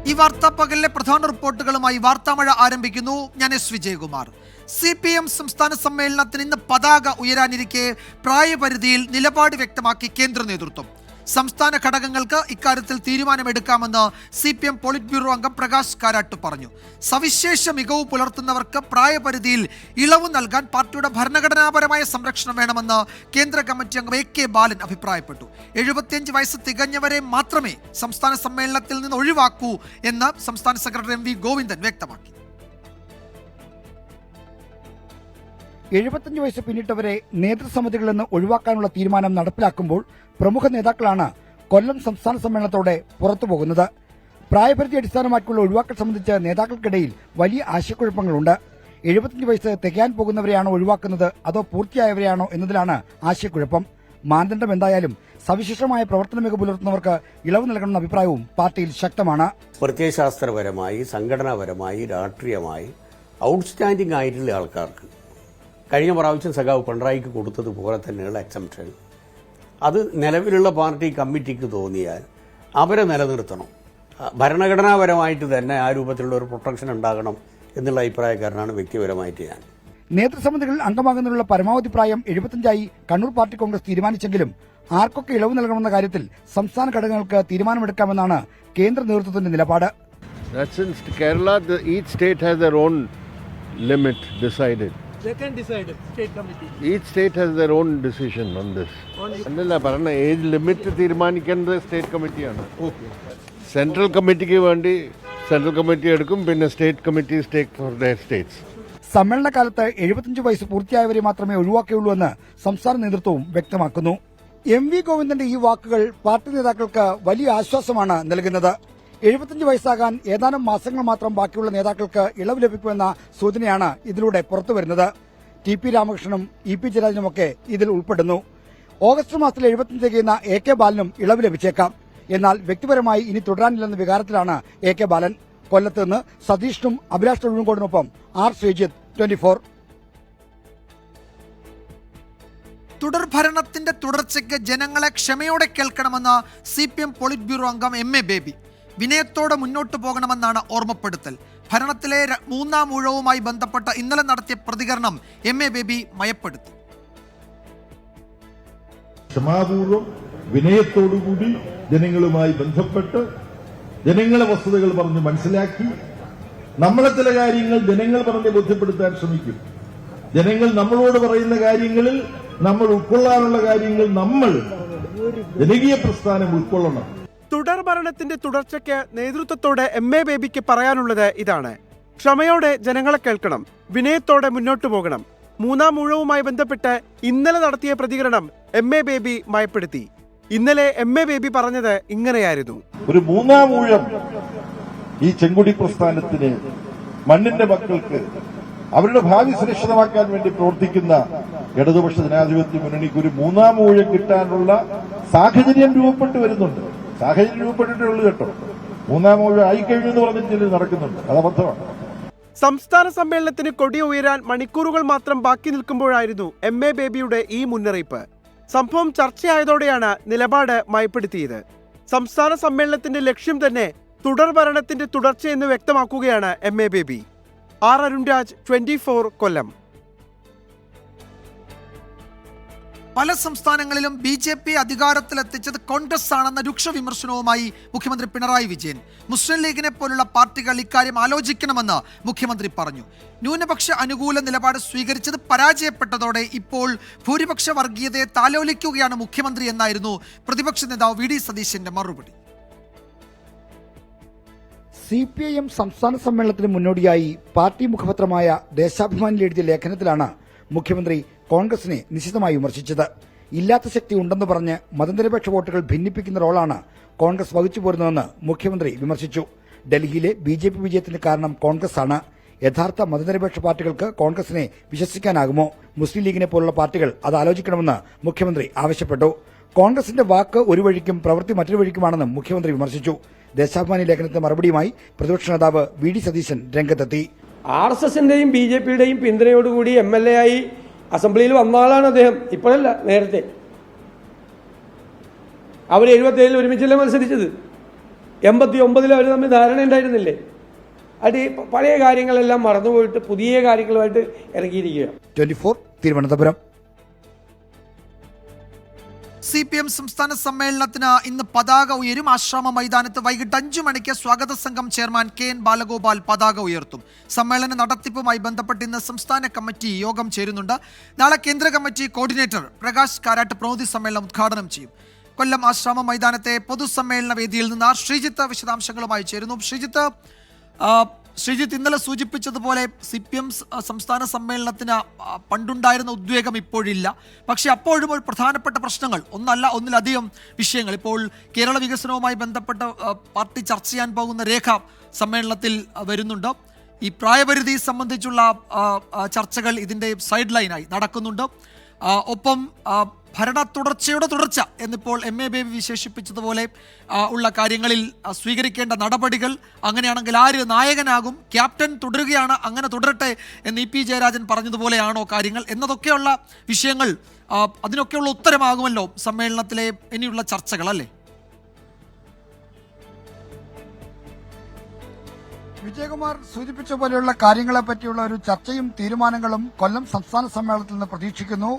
ഈ വാർത്താ പകലിലെ പ്രധാന റിപ്പോർട്ടുകളുമായി വാർത്താമഴ ആരംഭിക്കുന്നു. ഞാൻ എസ് വിജയകുമാർ. CPM സംസ്ഥാന സമ്മേളനത്തിന് ഇന്ന് പതാക ഉയരാനിരിക്കെ പ്രായപരിധിയിൽ നിലപാട് വ്യക്തമാക്കി കേന്ദ്ര നേതൃത്വം. സംസ്ഥാന ഘടകങ്ങൾക്ക് ഇക്കാര്യത്തിൽ തീരുമാനമെടുക്കാമെന്ന് CPM പോളിറ്റ് ബ്യൂറോ അംഗം പ്രകാശ് കാരാട്ട് പറഞ്ഞു. സവിശേഷ മികവ് പുലർത്തുന്നവർക്ക് പ്രായപരിധിയിൽ ഇളവ് നൽകാൻ പാർട്ടിയുടെ ഭരണഘടനാപരമായ സംരക്ഷണം വേണമെന്ന് കേന്ദ്ര കമ്മിറ്റി അംഗം AK ബാലൻ അഭിപ്രായപ്പെട്ടു. 75 വയസ്സ് തികഞ്ഞവരെ മാത്രമേ സംസ്ഥാന സമ്മേളനത്തിൽ നിന്ന് ഒഴിവാക്കൂ എന്ന് സംസ്ഥാന സെക്രട്ടറി MV ഗോവിന്ദൻ വ്യക്തമാക്കി. 75 വയസ്സ് പിന്നിട്ടവരെ നേതൃസമിതികളിൽ നിന്ന് ഒഴിവാക്കാനുള്ള തീരുമാനം നടപ്പിലാക്കുമ്പോൾ പ്രമുഖ നേതാക്കളാണ് കൊല്ലം സംസ്ഥാന സമ്മേളനത്തോടെ പുറത്തുപോകുന്നത്. പ്രായപരിധി അടിസ്ഥാനമാക്കിയുള്ള ഒഴിവാക്കൽ സംബന്ധിച്ച് നേതാക്കൾക്കിടയിൽ വലിയ ആശയക്കുഴപ്പങ്ങളുണ്ട്. 75 വയസ്സ് തികയാൻ പോകുന്നവരെയാണോ ഒഴിവാക്കുന്നത് അതോ പൂർത്തിയായവരെയാണോ എന്നതിലാണ് ആശയക്കുഴപ്പം. മാനദണ്ഡം എന്തായാലും സവിശേഷമായ പ്രവർത്തന മികവ് പുലർത്തുന്നവർക്ക് ഇളവ് നൽകണമെന്ന അഭിപ്രായവും പാർട്ടിയിൽ ശക്തമാണ്. പ്രത്യയശാസ്ത്രപരമായി, സംഘടനാപരമായി, രാഷ്ട്രീയമായി ഔട്ട്സ്റ്റാൻഡിംഗ് ആയിട്ടുള്ള ആൾക്കാർക്ക് കഴിഞ്ഞ പ്രാവശ്യം സഖാവ് പിണറായിക്ക് കൊടുത്തതുപോലെ തന്നെയുള്ള എക്സംപ്ഷൻ അത് നിലവിലുള്ള പാർട്ടി കമ്മിറ്റിക്ക് തോന്നിയാൽ അവരെ നിലനിർത്തണം. ഭരണഘടനാപരമായിട്ട് തന്നെ ആ രൂപത്തിലുള്ള ഒരു പ്രൊട്ടക്ഷൻ ഉണ്ടാകണം എന്നുള്ള അഭിപ്രായക്കാരനാണ് വ്യക്തിപരമായിട്ട് ഞാൻ. നേതൃസമിതികളിൽ അംഗമാകുന്നതിനുള്ള പരമാവധി പ്രായം 75ആയി കണ്ണൂർ പാർട്ടി കോൺഗ്രസ് തീരുമാനിച്ചെങ്കിലും ആർക്കൊക്കെ ഇളവ് നൽകണമെന്ന കാര്യത്തിൽ സംസ്ഥാന ഘടകങ്ങൾക്ക് തീരുമാനമെടുക്കാമെന്നാണ് കേന്ദ്ര നേതൃത്വത്തിന്റെ നിലപാട്. Kerala, each state has their own limit decided. They can decide, state committee. Each state has their own decision on this. അല്ലല്ല പറഞ്ഞ ഏജ് ലിമിറ്റ് തീരുമാനിക്കേണ്ടത് സ്റ്റേറ്റ് കമ്മിറ്റിയാണ്. സെൻട്രൽ കമ്മിറ്റിക്ക് വേണ്ടി സെൻട്രൽ കമ്മിറ്റി എടുക്കും, പിന്നെ state committee take for their states. സമ്മേളനകാലത്ത് 75 വയസ്സ് പൂർത്തിയായവരെ മാത്രമേ ഒഴിവാക്കുകയുള്ളൂ എന്ന് സംസ്ഥാന നേതൃത്വവും വ്യക്തമാക്കുന്നു. MV ഗോവിന്ദന്റെ ഈ വാക്കുകൾ പാർട്ടി നേതാക്കൾക്ക് വലിയ ആശ്വാസമാണ് നൽകുന്നത്. 75 വയസ്സാകാൻ ഏതാനും മാസങ്ങൾ മാത്രം ബാക്കിയുള്ള നേതാക്കൾക്ക് ഇളവ് ലഭിക്കുമെന്ന സൂചനയാണ് ഇതിലൂടെ പുറത്തുവരുന്നത്. TP രാമകൃഷ്ണനും EP ജയരാജനുമൊക്കെ ഇതിൽ ഉൾപ്പെടുന്നു. ഓഗസ്റ്റ് മാസത്തിൽ 75 തികയുന്ന AK ബാലനും ഇളവ് ലഭിച്ചേക്കാം. എന്നാൽ വ്യക്തിപരമായി ഇനി തുടരാനില്ലെന്ന വികാരത്തിലാണ് AK ബാലൻ. കൊല്ലത്ത് നിന്ന് സതീഷിനും അഭിലാഷ് തൊഴിലുംകോടിനൊപ്പം R ശ്രീജിത്ത്, 24. തുടർഭരണത്തിന്റെ തുടർച്ചയ്ക്ക് ജനങ്ങളെ ക്ഷമയോടെ കേൾക്കണമെന്ന് CPM പോളിറ്റ് ബ്യൂറോ അംഗം MA ബേബി. വിനയത്തോടെ മുന്നോട്ടു പോകണമെന്നാണ് ഓർമ്മപ്പെടുത്തൽ. ഭരണത്തിലെ മൂന്നാം ഊഴവുമായി ബന്ധപ്പെട്ട് ഇന്നലെ നടത്തിയ പ്രതികരണം MA ബേബി മയപ്പെടുത്തി. ക്ഷമാപൂർവം വിനയത്തോടുകൂടി ജനങ്ങളുമായി ബന്ധപ്പെട്ട് ജനങ്ങളെ വസ്തുതകൾ പറഞ്ഞ് മനസ്സിലാക്കി നമ്മളെ ചില കാര്യങ്ങൾ ജനങ്ങൾ പറഞ്ഞ് ബോധ്യപ്പെടുത്താൻ ശ്രമിക്കും. ജനങ്ങൾ നമ്മളോട് പറയുന്ന കാര്യങ്ങളിൽ നമ്മൾ ഉൾക്കൊള്ളാനുള്ള കാര്യങ്ങൾ നമ്മൾ ജനകീയ പ്രസ്ഥാനം ഉൾക്കൊള്ളണം. തുടർ ഭരണത്തിന്റെ തുടർച്ചയ്ക്ക് നേതൃത്വത്തോടെ MA ബേബിക്ക് പറയാനുള്ളത് ഇതാണ്: ക്ഷമയോടെ ജനങ്ങളെ കേൾക്കണം, വിനയത്തോടെ മുന്നോട്ടു പോകണം. മൂന്നാം ഊഴവുമായി ബന്ധപ്പെട്ട് ഇന്നലെ നടത്തിയ പ്രതികരണം MA ബേബി മയപ്പെടുത്തി. ഇന്നലെ MA ബേബി പറഞ്ഞത് ഇങ്ങനെയായിരുന്നു: ഒരു മൂന്നാം ഊഴം ഈ ചെങ്കൊടി പ്രസ്ഥാനത്തിന്, മണ്ണിന്റെ മക്കൾക്ക് അവരുടെ ഭാവി സുരക്ഷിതമാക്കാൻ വേണ്ടി പ്രവർത്തിക്കുന്ന ഇടതുപക്ഷ ജനാധിപത്യ മുന്നണിക്ക് ഒരു മൂന്നാം ഊഴം കിട്ടാനുള്ള സാഹചര്യം രൂപപ്പെട്ടു വരുന്നുണ്ട്. സാഹചര്യം രൂപപ്പെട്ടിട്ടേ ഉള്ളൂ കേട്ടോ. മൂന്നാം ഊഴം ആയിക്കഴിഞ്ഞു എന്ന് പറഞ്ഞിട്ട് നടക്കുന്നുണ്ട്. അത് അബദ്ധമാണ്. സംസ്ഥാന സമ്മേളനത്തിന് കൊടി ഉയരാൻ മണിക്കൂറുകൾ മാത്രം ബാക്കി നിൽക്കുമ്പോഴായിരുന്നു MA ബേബിയുടെ ഈ മുന്നറിയിപ്പ്. സംഭവം ചർച്ചയായതോടെയാണ് നിലപാട് മയപ്പെടുത്തിയത്. സംസ്ഥാന സമ്മേളനത്തിന്റെ ലക്ഷ്യം തന്നെ തുടർ ഭരണത്തിന്റെ തുടർച്ചയെന്ന് വ്യക്തമാക്കുകയാണ് MA ബേബി. R അരുൺരാജ്, 24 കൊല്ലം. പല സംസ്ഥാനങ്ങളിലും BJP അധികാരത്തിലെത്തിച്ചത് കോൺഗ്രസ് ആണെന്ന രൂക്ഷ വിമർശനവുമായി മുഖ്യമന്ത്രി പിണറായി വിജയൻ. മുസ്ലിം ലീഗിനെ പോലുള്ള പാർട്ടികൾ ഇക്കാര്യം ആലോചിക്കണമെന്ന് മുഖ്യമന്ത്രി പറഞ്ഞു. ന്യൂനപക്ഷ അനുകൂല നിലപാട് സ്വീകരിച്ചത് പരാജയപ്പെട്ടതോടെ ഇപ്പോൾ ഭൂരിപക്ഷ വർഗീയതയെ താലോലിക്കുകയാണ് മുഖ്യമന്ത്രി എന്നായിരുന്നു പ്രതിപക്ഷ നേതാവ് VD സതീശന്റെ മറുപടി. CPIM സംസ്ഥാന സമ്മേളനത്തിന് മുന്നോടിയായി പാർട്ടി മുഖപത്രമായ ദേശാഭിമാനിൽ എഴുതിയ ലേഖനത്തിലാണ് മുഖ്യമന്ത്രി കോൺഗ്രസിനെ നിശിതമായി വിമർശിച്ചത്. ഇല്ലാത്ത ശക്തി ഉണ്ടെന്ന് പറഞ്ഞ് മതനിരപേക്ഷ വോട്ടുകൾ ഭിന്നിപ്പിക്കുന്ന റോളാണ് കോൺഗ്രസ് വഹിച്ചു പോരുന്നതെന്ന് മുഖ്യമന്ത്രി വിമർശിച്ചു. ഡൽഹിയിലെ BJP വിജയത്തിന് കാരണം കോൺഗ്രസ് ആണ്. യഥാർത്ഥ മതനിരപേക്ഷ പാർട്ടികൾക്ക് കോൺഗ്രസിനെ വിശ്വസിക്കാനാകുമോ? മുസ്ലിം ലീഗിനെ പോലുള്ള പാർട്ടികൾ അത് ആലോചിക്കണമെന്ന് മുഖ്യമന്ത്രി ആവശ്യപ്പെട്ടു. കോൺഗ്രസിന്റെ വാക്ക് ഒരു വഴിക്കും പ്രവൃത്തി മറ്റൊരു വഴിക്കുമാണെന്നും മുഖ്യമന്ത്രി വിമർശിച്ചു. ദേശാഭിമാനി ലേഖനത്തിന് മറുപടിയുമായി പ്രതിപക്ഷ നേതാവ് VD സതീശൻ രംഗത്തെത്തി. RSSന്റെയും BJPയുടെയും പിന്തുണയോടുകൂടി MLA ആയി അസംബ്ലിയിൽ വന്ന ആളാണ് അദ്ദേഹം. ഇപ്പോഴല്ല, നേരത്തെ. അവർ 77 ഒരുമിച്ചല്ലേ മത്സരിച്ചത്. 89 അവർ തമ്മിൽ ധാരണ ഉണ്ടായിരുന്നില്ലേ? അത് പഴയ കാര്യങ്ങളെല്ലാം മറന്നുപോയിട്ട് പുതിയ കാര്യങ്ങളുമായിട്ട് ഇറങ്ങിയിരിക്കുക. 24 തിരുവനന്തപുരം. CPM സംസ്ഥാന സമ്മേളനത്തിന് ഇന്ന് പതാക ഉയരും. ആശ്രമ മൈതാനത്ത് വൈകിട്ട് 5 മണിക്ക് സ്വാഗത സംഘം ചെയർമാൻ KN ബാലഗോപാൽ പതാക ഉയർത്തും. സമ്മേളന നടത്തിപ്പുമായി ബന്ധപ്പെട്ട് ഇന്ന് സംസ്ഥാന കമ്മിറ്റി യോഗം ചേരുന്നുണ്ട്. നാളെ കേന്ദ്ര കമ്മിറ്റി കോർഡിനേറ്റർ പ്രകാശ് കാരാട്ട് പ്രതിനിധി സമ്മേളനം ഉദ്ഘാടനം ചെയ്യും. കൊല്ലം ആശ്രമ മൈതാനത്തെ പൊതുസമ്മേളന വേദിയിൽ നിന്ന് ശ്രീജിത്ത് വിശദാംശങ്ങളുമായി ചേരുന്നു. ശ്രീജിത്ത്, ഇന്നലെ സൂചിപ്പിച്ചതുപോലെ CPM സംസ്ഥാന സമ്മേളനത്തിന് പണ്ടുണ്ടായിരുന്ന ഉദ്വേഗം ഇപ്പോഴില്ല. പക്ഷേ അപ്പോഴും ഒരു പ്രധാനപ്പെട്ട പ്രശ്നങ്ങൾ ഒന്നിലധികം വിഷയങ്ങൾ ഇപ്പോൾ കേരള വികസനവുമായി ബന്ധപ്പെട്ട പാർട്ടി ചർച്ച ചെയ്യാൻ പോകുന്ന രേഖ സമ്മേളനത്തിൽ വരുന്നുണ്ട്. ഈ പ്രായപരിധി സംബന്ധിച്ചുള്ള ചർച്ചകൾ ഇതിൻ്റെ സൈഡ് ലൈനായി നടക്കുന്നുണ്ട്. ഒപ്പം ഭരണ തുടർച്ചയുടെ തുടർച്ച എന്നിപ്പോൾ MA ബേബി വിശേഷിപ്പിച്ചതുപോലെ ഉള്ള കാര്യങ്ങളിൽ സ്വീകരിക്കേണ്ട നടപടികൾ, അങ്ങനെയാണെങ്കിൽ ആര് നായകനാകും, ക്യാപ്റ്റൻ തുടരുകയാണ്, അങ്ങനെ തുടരട്ടെ എന്ന് EP ജയരാജൻ പറഞ്ഞതുപോലെയാണോ കാര്യങ്ങൾ എന്നതൊക്കെയുള്ള വിഷയങ്ങൾ, അതിനൊക്കെയുള്ള ഉത്തരമാകുമല്ലോ സമ്മേളനത്തിലെ ഇനിയുള്ള ചർച്ചകൾ, അല്ലേ? വിജയകുമാർ സൂചിപ്പിച്ച പോലെയുള്ള കാര്യങ്ങളെ പറ്റിയുള്ള ഒരു ചർച്ചയും തീരുമാനങ്ങളും കൊല്ലം സംസ്ഥാന സമ്മേളനത്തിൽ നിന്ന് പ്രതീക്ഷിക്കുന്നു.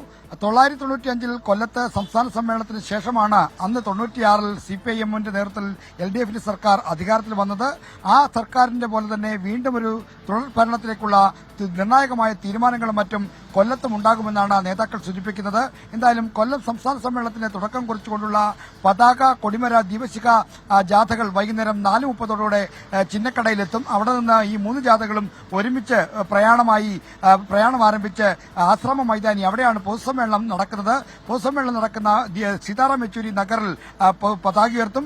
995 കൊല്ലത്ത് സംസ്ഥാന സമ്മേളനത്തിന് ശേഷമാണ് അന്ന് 96 CPIM-ന്റെ നേതൃത്വത്തിൽ LDF സർക്കാർ അധികാരത്തിൽ വന്നത്. ആ സർക്കാരിന്റെ പോലെ തന്നെ വീണ്ടും ഒരു തുടർ ഭരണത്തിലേക്കുള്ള നിർണായകമായ തീരുമാനങ്ങളും മറ്റും കൊല്ലത്തും ഉണ്ടാകുമെന്നാണ് നേതാക്കൾ സൂചിപ്പിക്കുന്നത്. എന്തായാലും കൊല്ലം സംസ്ഥാന സമ്മേളനത്തിന് തുടക്കം കുറിച്ചുകൊണ്ടുള്ള പതാക, കൊടിമര, ദീപശിഖ ജാഥകൾ വൈകുന്നേരം 4:30 ചിന്നക്കടയിലെത്തും. അവിടെ നിന്ന് ഈ 3 ജാഥകളും ഒരുമിച്ച് പ്രയാണം ആരംഭിച്ച് ആശ്രമ മൈതാനി, അവിടെയാണ് പൊതുസമ്മേളനം നടക്കുന്നത്. പൊതുസമ്മേളനം നടക്കുന്ന സീതാറാം യെച്ചൂരി നഗറിൽ പതാക ഉയർത്തും.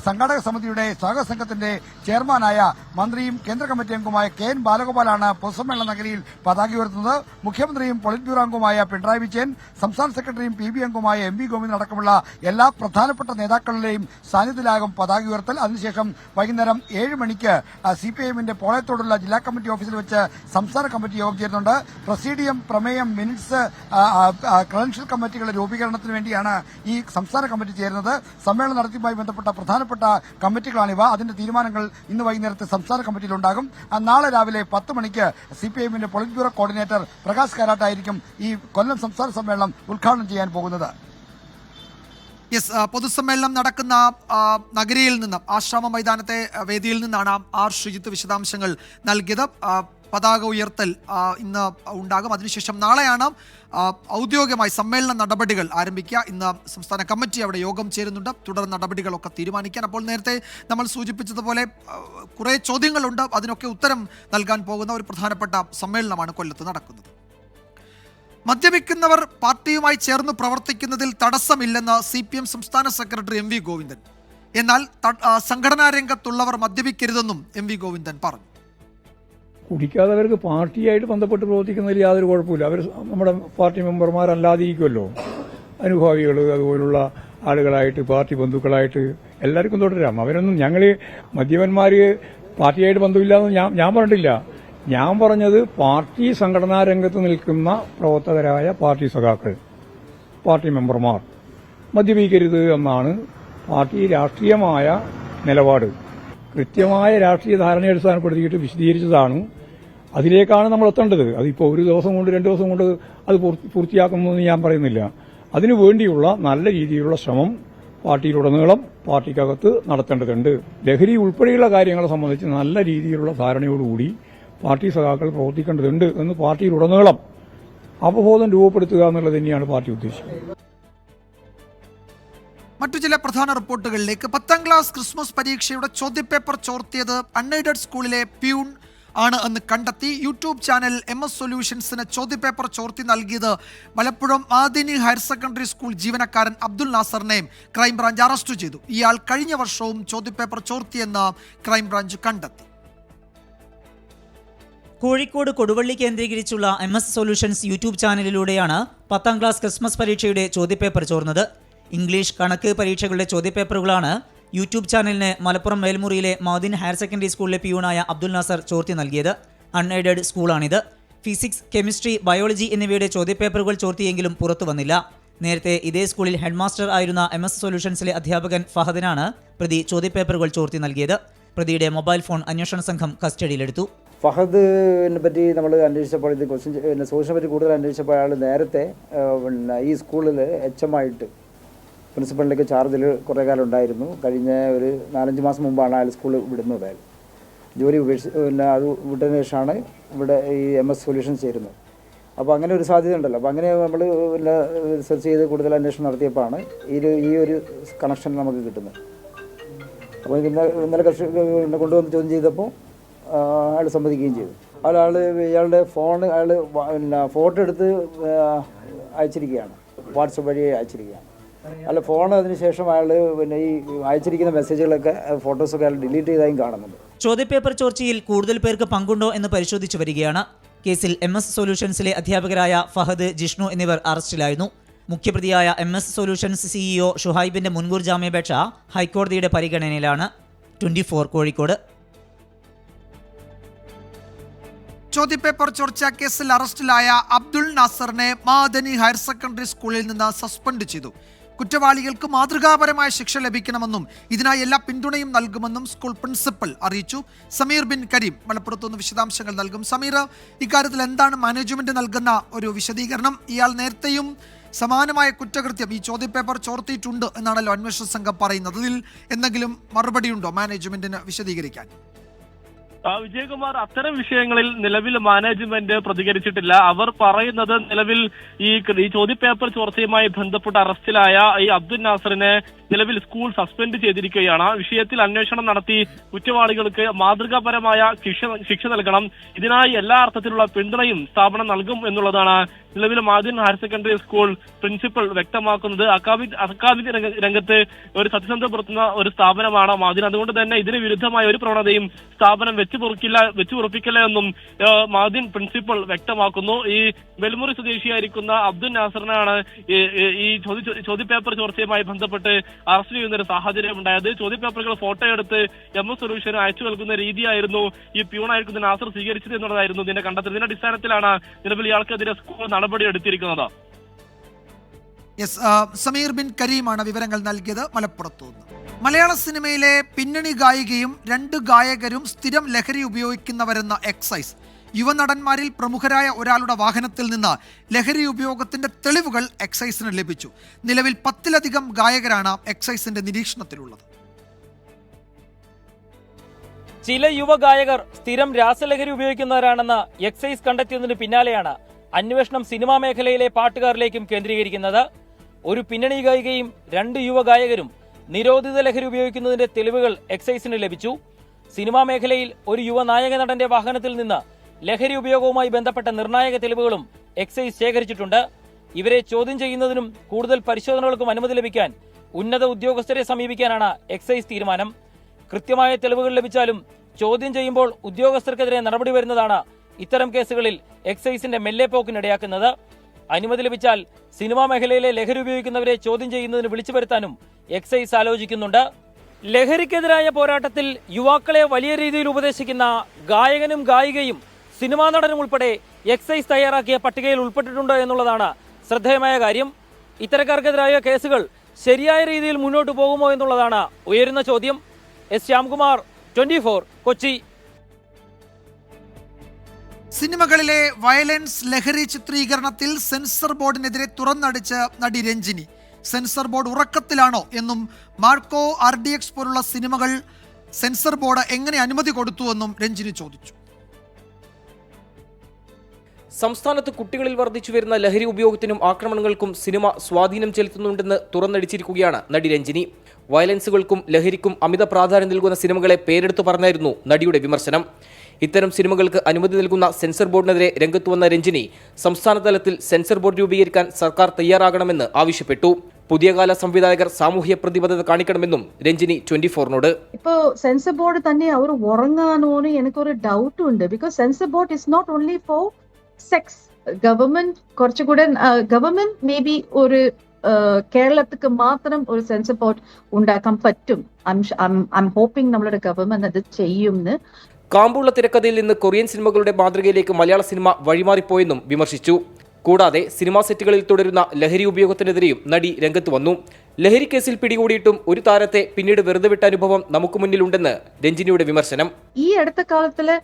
സംഘാടക സമിതിയുടെ സ്വാഗത സംഘത്തിന്റെ ചെയർമാനായ മന്ത്രിയും കേന്ദ്ര കമ്മിറ്റി അംഗവുമായ KN ബാലഗോപാലാണ് പൊതുസമ്മേളന നഗരിയിൽ പതാക ഉയർത്തുന്നത്. മുഖ്യമന്ത്രിയും പൊളിറ്റ് ബ്യൂറോ അംഗവുമായ പിണറായി വിജയൻ, സംസ്ഥാന സെക്രട്ടറിയും PB അംഗവുമായ MV ഗോവിന്ദൻ അടക്കമുള്ള എല്ലാ പ്രധാനപ്പെട്ട നേതാക്കളുടെയും സാന്നിധ്യത്തിലാകും പതാക ഉയർത്തൽ. അതിനുശേഷം വൈകുന്നേരം 7 മണിക്ക് CPIM-ന്റെ പോളയത്തോടുള്ള ജില്ലാ കമ്മിറ്റി ഓഫീസിൽ വെച്ച് സംസ്ഥാന കമ്മിറ്റി യോഗം ചേരുന്നുണ്ട്. പ്രൊസീഡിയം, പ്രമേയം, മിനിറ്റ്സ്, ക്രെഡൻഷ്യൽ കമ്മിറ്റികളുടെ രൂപീകരണത്തിന് വേണ്ടിയാണ് ഈ സംസ്ഥാന കമ്മിറ്റി ചേരുന്നത്. സമ്മേളന നടത്തിപ്പുമായി ബന്ധപ്പെട്ട പ്രധാനപ്പെട്ട കമ്മിറ്റികളാണിവ. അതിന്റെ തീരുമാനങ്ങൾ ഇന്ന് വൈകുന്നേരത്തെ സംസ്ഥാന കമ്മിറ്റിയിലുണ്ടാകും. നാളെ രാവിലെ 10 മണിക്ക് CPIM-ന്റെ പൊളിറ്റ് ബ്യൂറോ കോർഡിനേറ്റർ പ്രകാശ് കാരാട്ടായിരിക്കും ഈ കൊല്ലം സംസ്ഥാന സമ്മേളനം ഉദ്ഘാടനം ചെയ്യാൻ പോകുന്നത്. പൊതുസമ്മേളനം നടക്കുന്ന നഗരിയിൽ നിന്നും ആശ്രമ മൈതാനത്തെ വേദിയിൽ നിന്നാണ് ശ്രീജിത്ത് വിശദാംശങ്ങൾ നൽകിയത്. പതാക ഉയർത്തൽ ഇന്ന് ഉണ്ടാകും. അതിനുശേഷം നാളെയാണ് ഔദ്യോഗികമായി സമ്മേളന നടപടികൾ ആരംഭിക്കുക. ഇന്ന് സംസ്ഥാന കമ്മിറ്റി അവിടെ യോഗം ചേരുന്നുണ്ട്, തുടർ നടപടികളൊക്കെ തീരുമാനിക്കാൻ. അപ്പോൾ നേരത്തെ നമ്മൾ സൂചിപ്പിച്ചതുപോലെ കുറേ ചോദ്യങ്ങളുണ്ട്, അതിനൊക്കെ ഉത്തരം നൽകാൻ പോകുന്ന ഒരു പ്രധാനപ്പെട്ട സമ്മേളനമാണ് കൊല്ലത്ത് നടക്കുന്നത്. മദ്യപിക്കുന്നവർ പാർട്ടിയുമായി ചേർന്ന് പ്രവർത്തിക്കുന്നതിൽ തടസ്സമില്ലെന്ന് CPM സംസ്ഥാന സെക്രട്ടറി MV ഗോവിന്ദൻ. എന്നാൽ സംഘടനാ രംഗത്തുള്ളവർ മദ്യപിക്കരുതെന്നും MV ഗോവിന്ദൻ പറഞ്ഞു. കുടിക്കാത്തവർക്ക് പാർട്ടിയായിട്ട് ബന്ധപ്പെട്ട് പ്രവർത്തിക്കുന്നതിൽ യാതൊരു കുഴപ്പമില്ല. അവർ നമ്മുടെ പാർട്ടി മെമ്പർമാരല്ലാതിരിക്കുമല്ലോ. അനുഭാവികൾ അതുപോലുള്ള ആളുകളായിട്ട്, പാർട്ടി ബന്ധുക്കളായിട്ട് എല്ലാവർക്കും തുടരാം. അവരൊന്നും ഞങ്ങൾ മദ്യപന്മാർ പാർട്ടിയായിട്ട് ബന്ധമില്ലാന്ന് ഞാൻ പറഞ്ഞിട്ടില്ല. ഞാൻ പറഞ്ഞത് പാർട്ടി സംഘടനാ രംഗത്ത് നിൽക്കുന്ന പ്രവർത്തകരായ പാർട്ടി സഖാക്കൾ, പാർട്ടി മെമ്പർമാർ മദ്യപിക്കരുത് എന്നാണ് പാർട്ടി രാഷ്ട്രീയമായ നിലപാട്. കൃത്യമായ രാഷ്ട്രീയ ധാരണയെ അടിസ്ഥാനപ്പെടുത്തിയിട്ട് വിശദീകരിച്ചതാണ്. അതിലേക്കാണ് നമ്മൾ എത്തേണ്ടത്. അതിപ്പോൾ 1 ദിവസം കൊണ്ട് 2 ദിവസം കൊണ്ട് അത് പൂർത്തിയാക്കുമെന്ന് ഞാൻ പറയുന്നില്ല. അതിനു വേണ്ടിയുള്ള നല്ല രീതിയിലുള്ള ശ്രമം പാർട്ടിയിലുടനീളം പാർട്ടിക്കകത്ത് നടത്തേണ്ടതുണ്ട്. ലഹരി ഉൾപ്പെടെയുള്ള കാര്യങ്ങളെ സംബന്ധിച്ച് നല്ല രീതിയിലുള്ള ധാരണയോടുകൂടി പാർട്ടി സഖാക്കൾ പ്രവർത്തിക്കേണ്ടതുണ്ട് എന്ന് പാർട്ടിയിലുടനീളം അവബോധം രൂപപ്പെടുത്തുക എന്നുള്ളത് തന്നെയാണ് പാർട്ടി ഉദ്ദേശിക്കുന്നത്. മറ്റു ചില പ്രധാന റിപ്പോർട്ടുകളിലേക്ക്. 10ാം ക്ലാസ് ക്രിസ്മസ് പരീക്ഷയുടെ ചോദ്യപേപ്പർ ചോർത്തിയത് അൺഎയ്ഡഡ് സ്കൂളിലെ പ്യൂൺ ആണ് എന്ന് കണ്ടെത്തി. യൂട്യൂബ് ചാനൽ MS സൊല്യൂഷൻസിന് ചോദ്യപേപ്പർ ചോർത്തി നൽകിയത് മലപ്പുറം ആദിനി ഹയർ സെക്കൻഡറി സ്കൂൾ ജീവനക്കാരൻ അബ്ദുൽ നാസറിനെയും ക്രൈംബ്രാഞ്ച് അറസ്റ്റ് ചെയ്തു. ഇയാൾ കഴിഞ്ഞ വർഷവും ചോദ്യപേപ്പർ ചോർത്തിയെന്ന് ക്രൈംബ്രാഞ്ച് കണ്ടെത്തി. കോഴിക്കോട് കൊടുവള്ളി കേന്ദ്രീകരിച്ചുള്ള MS സൊല്യൂഷൻസ് യൂട്യൂബ് ചാനലിലൂടെയാണ് 10ാം ക്ലാസ് ക്രിസ്മസ് പരീക്ഷയുടെ ചോദ്യപേപ്പർ ചോർന്നത്. ഇംഗ്ലീഷ്, കണക്ക് പരീക്ഷകളുടെ ചോദ്യപേപ്പറുകളാണ് യൂട്യൂബ് ചാനലിന് മലപ്പുറം മേൽമുറിയിലെ മാദിൻ ഹയർ സെക്കൻഡറി സ്കൂളിലെ പിയൂണായ അബ്ദുൽ നാസർ ചോർത്തി നൽകിയത്. അൺഎയ്ഡഡ് സ്കൂളാണിത്. ഫിസിക്സ്, കെമിസ്ട്രി, ബയോളജി എന്നിവയുടെ ചോദ്യപേപ്പറുകൾ ചോർത്തിയെങ്കിലും പുറത്തു വന്നില്ല. നേരത്തെ ഇതേ സ്കൂളിൽ ഹെഡ്മാസ്റ്റർ ആയിരുന്ന MS സൊല്യൂഷൻസിലെ അധ്യാപകൻ ഫഹദിനാണ് പ്രതി ചോദ്യപേപ്പറുകൾ ചോർത്തി നൽകിയത്. പ്രതിയുടെ മൊബൈൽ ഫോൺ അന്വേഷണ സംഘം കസ്റ്റഡിയിലെടുത്തു. ഫഹദിനെ പറ്റി നമ്മൾ അന്വേഷിച്ചപ്പോൾ, ഇത് സോഷ്യലിനെ പറ്റി കൂടുതൽ അന്വേഷിച്ചപ്പോൾ അയാൾ നേരത്തെ ഈ സ്കൂളിൽ HM ആയിട്ട് പ്രിൻസിപ്പളിലേക്ക് ചാർജിൽ കുറേ കാലം ഉണ്ടായിരുന്നു. കഴിഞ്ഞ ഒരു 4-5 മാസം മുമ്പാണ് അയാൾ സ്കൂൾ വിടുന്നത്. അയാൾ ജോലി അത് വിട്ടതിന് ശേഷമാണ് ഇവിടെ ഈ MS സൊല്യൂഷൻസ് ചേരുന്നത്. അപ്പോൾ അങ്ങനെ ഒരു സാധ്യത ഉണ്ടല്ലോ. അപ്പോൾ അങ്ങനെ നമ്മൾ റിസർച്ച് ചെയ്ത് കൂടുതൽ അന്വേഷണം നടത്തിയപ്പോഴാണ് ഈ ഒരു കണക്ഷൻ നമുക്ക് കിട്ടുന്നത്. അപ്പോൾ ഇന്നലെ കൊണ്ടുവന്ന് ചോദ്യം ചെയ്തപ്പോൾ അയാൾ സമ്മതിക്കുകയും ചെയ്തു. ഇയാളുടെ ഫോൺ അയാൾ ഫോട്ടോ എടുത്ത് അയച്ചിരിക്കുകയാണ്, വാട്സപ്പ് വഴി അയച്ചിരിക്കുകയാണ്. അയാളുടെ ഫോൺ അതിനുശേഷം അയാൾ ഈ അയച്ചിരിക്കുന്ന മെസ്സേജുകളൊക്കെ ഫോട്ടോസൊക്കെ അയാൾ ഡിലീറ്റ് ചെയ്തായും കാണുന്നുണ്ട്. ചോദ്യപേപ്പർ ചോർച്ചയിൽ കൂടുതൽ പേർക്ക് പങ്കുണ്ടോ എന്ന് പരിശോധിച്ചു വരികയാണ്. കേസിൽ MS സൊല്യൂഷൻസിലെ അധ്യാപകരായ ഫഹദ്, ജിഷ്ണു എന്നിവർ അറസ്റ്റിലായിരുന്നു. മുഖ്യപ്രതിയായ MS സൊല്യൂഷൻസ് CEO ഷുഹൈബിന്റെ മുൻകൂർ ജാമ്യാപേക്ഷ ഹൈക്കോടതിയുടെ പരിഗണനയിലാണ്. 24 കോഴിക്കോട്. ചോദ്യപേപ്പർ ചോർച്ച കേസിൽ അറസ്റ്റിലായ അബ്ദുൾ നാസറിനെ മാദനി ഹയർ സെക്കൻഡറി സ്കൂളിൽ നിന്ന് സസ്പെൻഡ് ചെയ്തു. കുറ്റവാളികൾക്ക് മാതൃകാപരമായ ശിക്ഷ ലഭിക്കണമെന്നും ഇതിനായി എല്ലാ പിന്തുണയും നൽകുമെന്നും സ്കൂൾ പ്രിൻസിപ്പൽ അറിയിച്ചു. സമീർ ബിൻ കരീം മലപ്പുറത്തുനിന്ന് വിശദാംശങ്ങൾ നൽകും. സമീർ, ഇക്കാര്യത്തിൽ എന്താണ് മാനേജ്മെന്റ് നൽകുന്ന ഒരു വിശദീകരണം? ഇയാൾ നേരത്തെയും സമാനമായ കുറ്റകൃത്യം ഈ ചോദ്യപേപ്പർ ചോർത്തിയിട്ടുണ്ട് എന്നാണല്ലോ അന്വേഷണ സംഘം പറയുന്നത്. ഇതിൽ എന്തെങ്കിലും മറുപടിയുണ്ടോ മാനേജ്മെന്റിന് വിശദീകരിക്കാൻ? വിജയകുമാർ, അത്തരം വിഷയങ്ങളിൽ നിലവിൽ മാനേജ്മെന്റ് പ്രതികരിച്ചിട്ടില്ല. അവർ പറയുന്നത് നിലവിൽ ഈ ചോദ്യപേപ്പർ ചോർച്ചയുമായി ബന്ധപ്പെട്ട് അറസ്റ്റിലായ ഈ അബ്ദുൽ നാസറിനെ നിലവിൽ സ്കൂൾ സസ്പെൻഡ് ചെയ്തിരിക്കുകയാണ്. വിഷയത്തിൽ അന്വേഷണം നടത്തി കുറ്റവാളികൾക്ക് മാതൃകാപരമായ ശിക്ഷ നൽകണം, ഇതിനായി എല്ലാ അർത്ഥത്തിലുള്ള പിന്തുണയും സ്ഥാപനം നൽകും എന്നുള്ളതാണ് നിലവിൽ Madin higher secondary school principal വ്യക്തമാക്കുന്നത്. അക്കാദമിക് രംഗത്ത് ഒരു സത്യസന്ധത പുലർത്തുന്ന ഒരു സ്ഥാപനമാണ് മാദിൻ. അതുകൊണ്ട് തന്നെ ഇതിന് വിരുദ്ധമായ ഒരു പ്രവണതയും സ്ഥാപനം വെച്ചു പൊറുപ്പിക്കില്ല എന്നും മാദിൻ പ്രിൻസിപ്പൽ വ്യക്തമാക്കുന്നു. ഈ വെൽമുറി സ്വദേശിയായിരിക്കുന്ന അബ്ദുൽ നാസറിനാണ് ഈ ചോദ്യപേപ്പർ ചോർച്ചയുമായി ബന്ധപ്പെട്ട് അറസ്റ്റ് ചെയ്യുന്ന ഒരു സാഹചര്യം ഉണ്ടായത്. ചോദ്യപേപ്പറുകൾ ഫോട്ടോ എടുത്ത് MS സൊല്യൂഷന് അയച്ചു നൽകുന്ന രീതിയായിരുന്നു ഈ പ്യൂണായിരിക്കുന്ന നാസർ സ്വീകരിച്ചത് എന്നുള്ളതായിരുന്നു ഇതിന്റെ കണ്ടെത്തൽ. ഇതിന്റെ അടിസ്ഥാനത്തിലാണ് നിലവിൽ ഇയാൾക്കെതിരെ സ്കൂൾ നടപടി എടുത്തിരിക്കുന്നത്. സമീർ ബിൻ കരീമാണ് വിവരങ്ങൾ നൽകിയത് മലപ്പുറത്തു നിന്ന്. മലയാള സിനിമയിലെ പിന്നണി ഗായികയും 2 ഗായകരും സ്ഥിരം ലഹരി ഉപയോഗിക്കുന്നവരെന്ന എക്സൈസ്. യുവനടന്മാരിൽ പ്രമുഖരായ ഒരാളുടെ വാഹനത്തിൽ നിന്ന് ലഹരി ഉപയോഗത്തിന്റെ തെളിവുകൾ എക്സൈസിന് ലഭിച്ചു. നിലവിൽ 10-ലധികം ഗായകരാണ് എക്സൈസിന്റെ നിരീക്ഷണത്തിലുള്ളത്. ചില യുവ ഗായകർ സ്ഥിരം രാസലഹരി ഉപയോഗിക്കുന്നവരാണെന്ന് എക്സൈസ് കണ്ടെത്തിയതിന് പിന്നാലെയാണ് അന്വേഷണം സിനിമാ മേഖലയിലെ പാട്ടുകാരിലേക്കും കേന്ദ്രീകരിക്കുന്നത്. ഒരു പിന്നണി ഗായികയും 2 യുവ ഗായകരും നിരോധിത ലഹരി ഉപയോഗിക്കുന്നതിന്റെ തെളിവുകൾ എക്സൈസിന് ലഭിച്ചു. സിനിമാ മേഖലയിൽ ഒരു യുവ നായക നടന്റെ വാഹനത്തിൽ നിന്ന് ലഹരി ഉപയോഗവുമായി ബന്ധപ്പെട്ട നിർണായക തെളിവുകളും എക്സൈസ് ശേഖരിച്ചിട്ടുണ്ട്. ഇവരെ ചോദ്യം ചെയ്യുന്നതിനും കൂടുതൽ പരിശോധനകൾക്കും അനുമതി ലഭിക്കാൻ ഉന്നത ഉദ്യോഗസ്ഥരെ സമീപിക്കാനാണ് എക്സൈസ് തീരുമാനം. കൃത്യമായ തെളിവുകൾ ലഭിച്ചാലും ചോദ്യം ചെയ്യുമ്പോൾ ഉദ്യോഗസ്ഥർക്കെതിരെ നടപടി വരുന്നതാണ് ഇത്തരം കേസുകളിൽ എക്സൈസിന്റെ മെല്ലെപ്പോക്കിനിടയാക്കുന്നത്. അനുമതി ലഭിച്ചാൽ സിനിമാ മേഖലയിലെ ലഹരി ഉപയോഗിക്കുന്നവരെ ചോദ്യം ചെയ്യുന്നതിന് വിളിച്ചു വരുത്താനും എക്സൈസ് ആലോചിക്കുന്നുണ്ട്. ലഹരിക്കെതിരായ പോരാട്ടത്തിൽ യുവാക്കളെ വലിയ രീതിയിൽ ഉപദേശിക്കുന്ന ഗായകനും ഗായികയും സിനിമാ നടനും ഉൾപ്പെടെ എക്സൈസ് തയ്യാറാക്കിയ പട്ടികയിൽ ഉൾപ്പെട്ടിട്ടുണ്ടോ എന്നുള്ളതാണ് ശ്രദ്ധേയമായ കാര്യം. ഇത്തരക്കാർക്കെതിരായ കേസുകൾ ശരിയായ രീതിയിൽ മുന്നോട്ട് പോകുമോ എന്നുള്ളതാണ് ഉയരുന്ന ചോദ്യം. S. ശ്യാംകുമാർ, 24 കൊച്ചി. സിനിമകളിലെ വയലൻസ് ലഹരി ചിത്രീകരണത്തിൽ സെൻസർ ബോർഡിനെതിരെ തുറന്നടിച്ച് നടി രഞ്ജിനി. സെൻസർ ബോർഡ് ഉറക്കത്തിലാണോ എന്നും മാർക്കോ, RDX പോലുള്ള സിനിമകൾ സെൻസർ ബോർഡ് എങ്ങനെ അനുമതി കൊടുത്തുവെന്നും രഞ്ജിനി ചോദിച്ചു. സംസ്ഥാനത്ത് കുട്ടികളിൽ വർദ്ധിച്ചു വരുന്ന ലഹരി ഉപയോഗത്തിനും ആക്രമണങ്ങൾക്കും സിനിമ സ്വാധീനം ചെലുത്തുന്നുണ്ടെന്ന് തുറന്നടിച്ചിരിക്കുകയാണ് നടി രഞ്ജിനി. വയലൻസുകൾക്കും ലഹരിക്കും അമിത പ്രാധാന്യം നൽകുന്ന സിനിമകളെ പേരെടുത്തു പറഞ്ഞായിരുന്നു നടിയുടെ വിമർശനം. ഇത്തരം സിനിമകൾക്ക് അനുമതി നൽകുന്ന സെൻസർ ബോർഡിനെതിരെ രംഗത്ത് വന്ന രഞ്ജിനി സംസ്ഥാന തലത്തിൽ സെൻസർ ബോർഡ് രൂപീകരിക്കാൻ സർക്കാർ തയ്യാറാകണമെന്ന് ആവശ്യപ്പെട്ടു. പുതിയ കാല സംവിധായകർ സാമൂഹ്യ പ്രതിബദ്ധത കാണിക്കണമെന്നും രഞ്ജിനി 24നോട്. ഇപ്പോ സെൻസർ ബോർഡ് തന്നെ അവർ ഉറങ്ങാനോന്ന് എനിക്കൊരു ഡൗട്ട് ഉണ്ട്. Because censor board is not only for sex. Government കുറച്ചുകൂടെ ഗവൺമെന്റ് മേ ബി ഒരു കേരളത്തിക്ക് മാത്രം ഒരു സെൻസർ ബോർഡ് ഉണ്ടാക്കാൻ പറ്റും. ഐ ഹോപ്പിംഗ് നമ്മളുടെ ഗവൺമെന്റ് അത് ചെയ്യുമെന്ന്. കാമ്പുള്ള തിരക്കഥയിൽ നിന്ന് കൊറിയൻ സിനിമകളുടെ മാതൃകയിലേക്ക് മലയാള സിനിമ വഴിമാറിപ്പോയെന്നും വിമർശിച്ചു. കൂടാതെ സിനിമാ സെറ്റുകളിൽ തുടരുന്ന ലഹരി ഉപയോഗത്തിനെതിരെയും നടി രംഗത്ത് വന്നു. ലഹരി കേസിൽ പിടികൂടിയിട്ടും ഒരു താരത്തെ പിന്നീട് വെറുതെ വിട്ട അനുഭവം നമുക്ക് മുന്നിലുണ്ടെന്ന് രഞ്ജിനിയുടെ വിമർശനം. ഈ അടുത്ത കാലത്തില്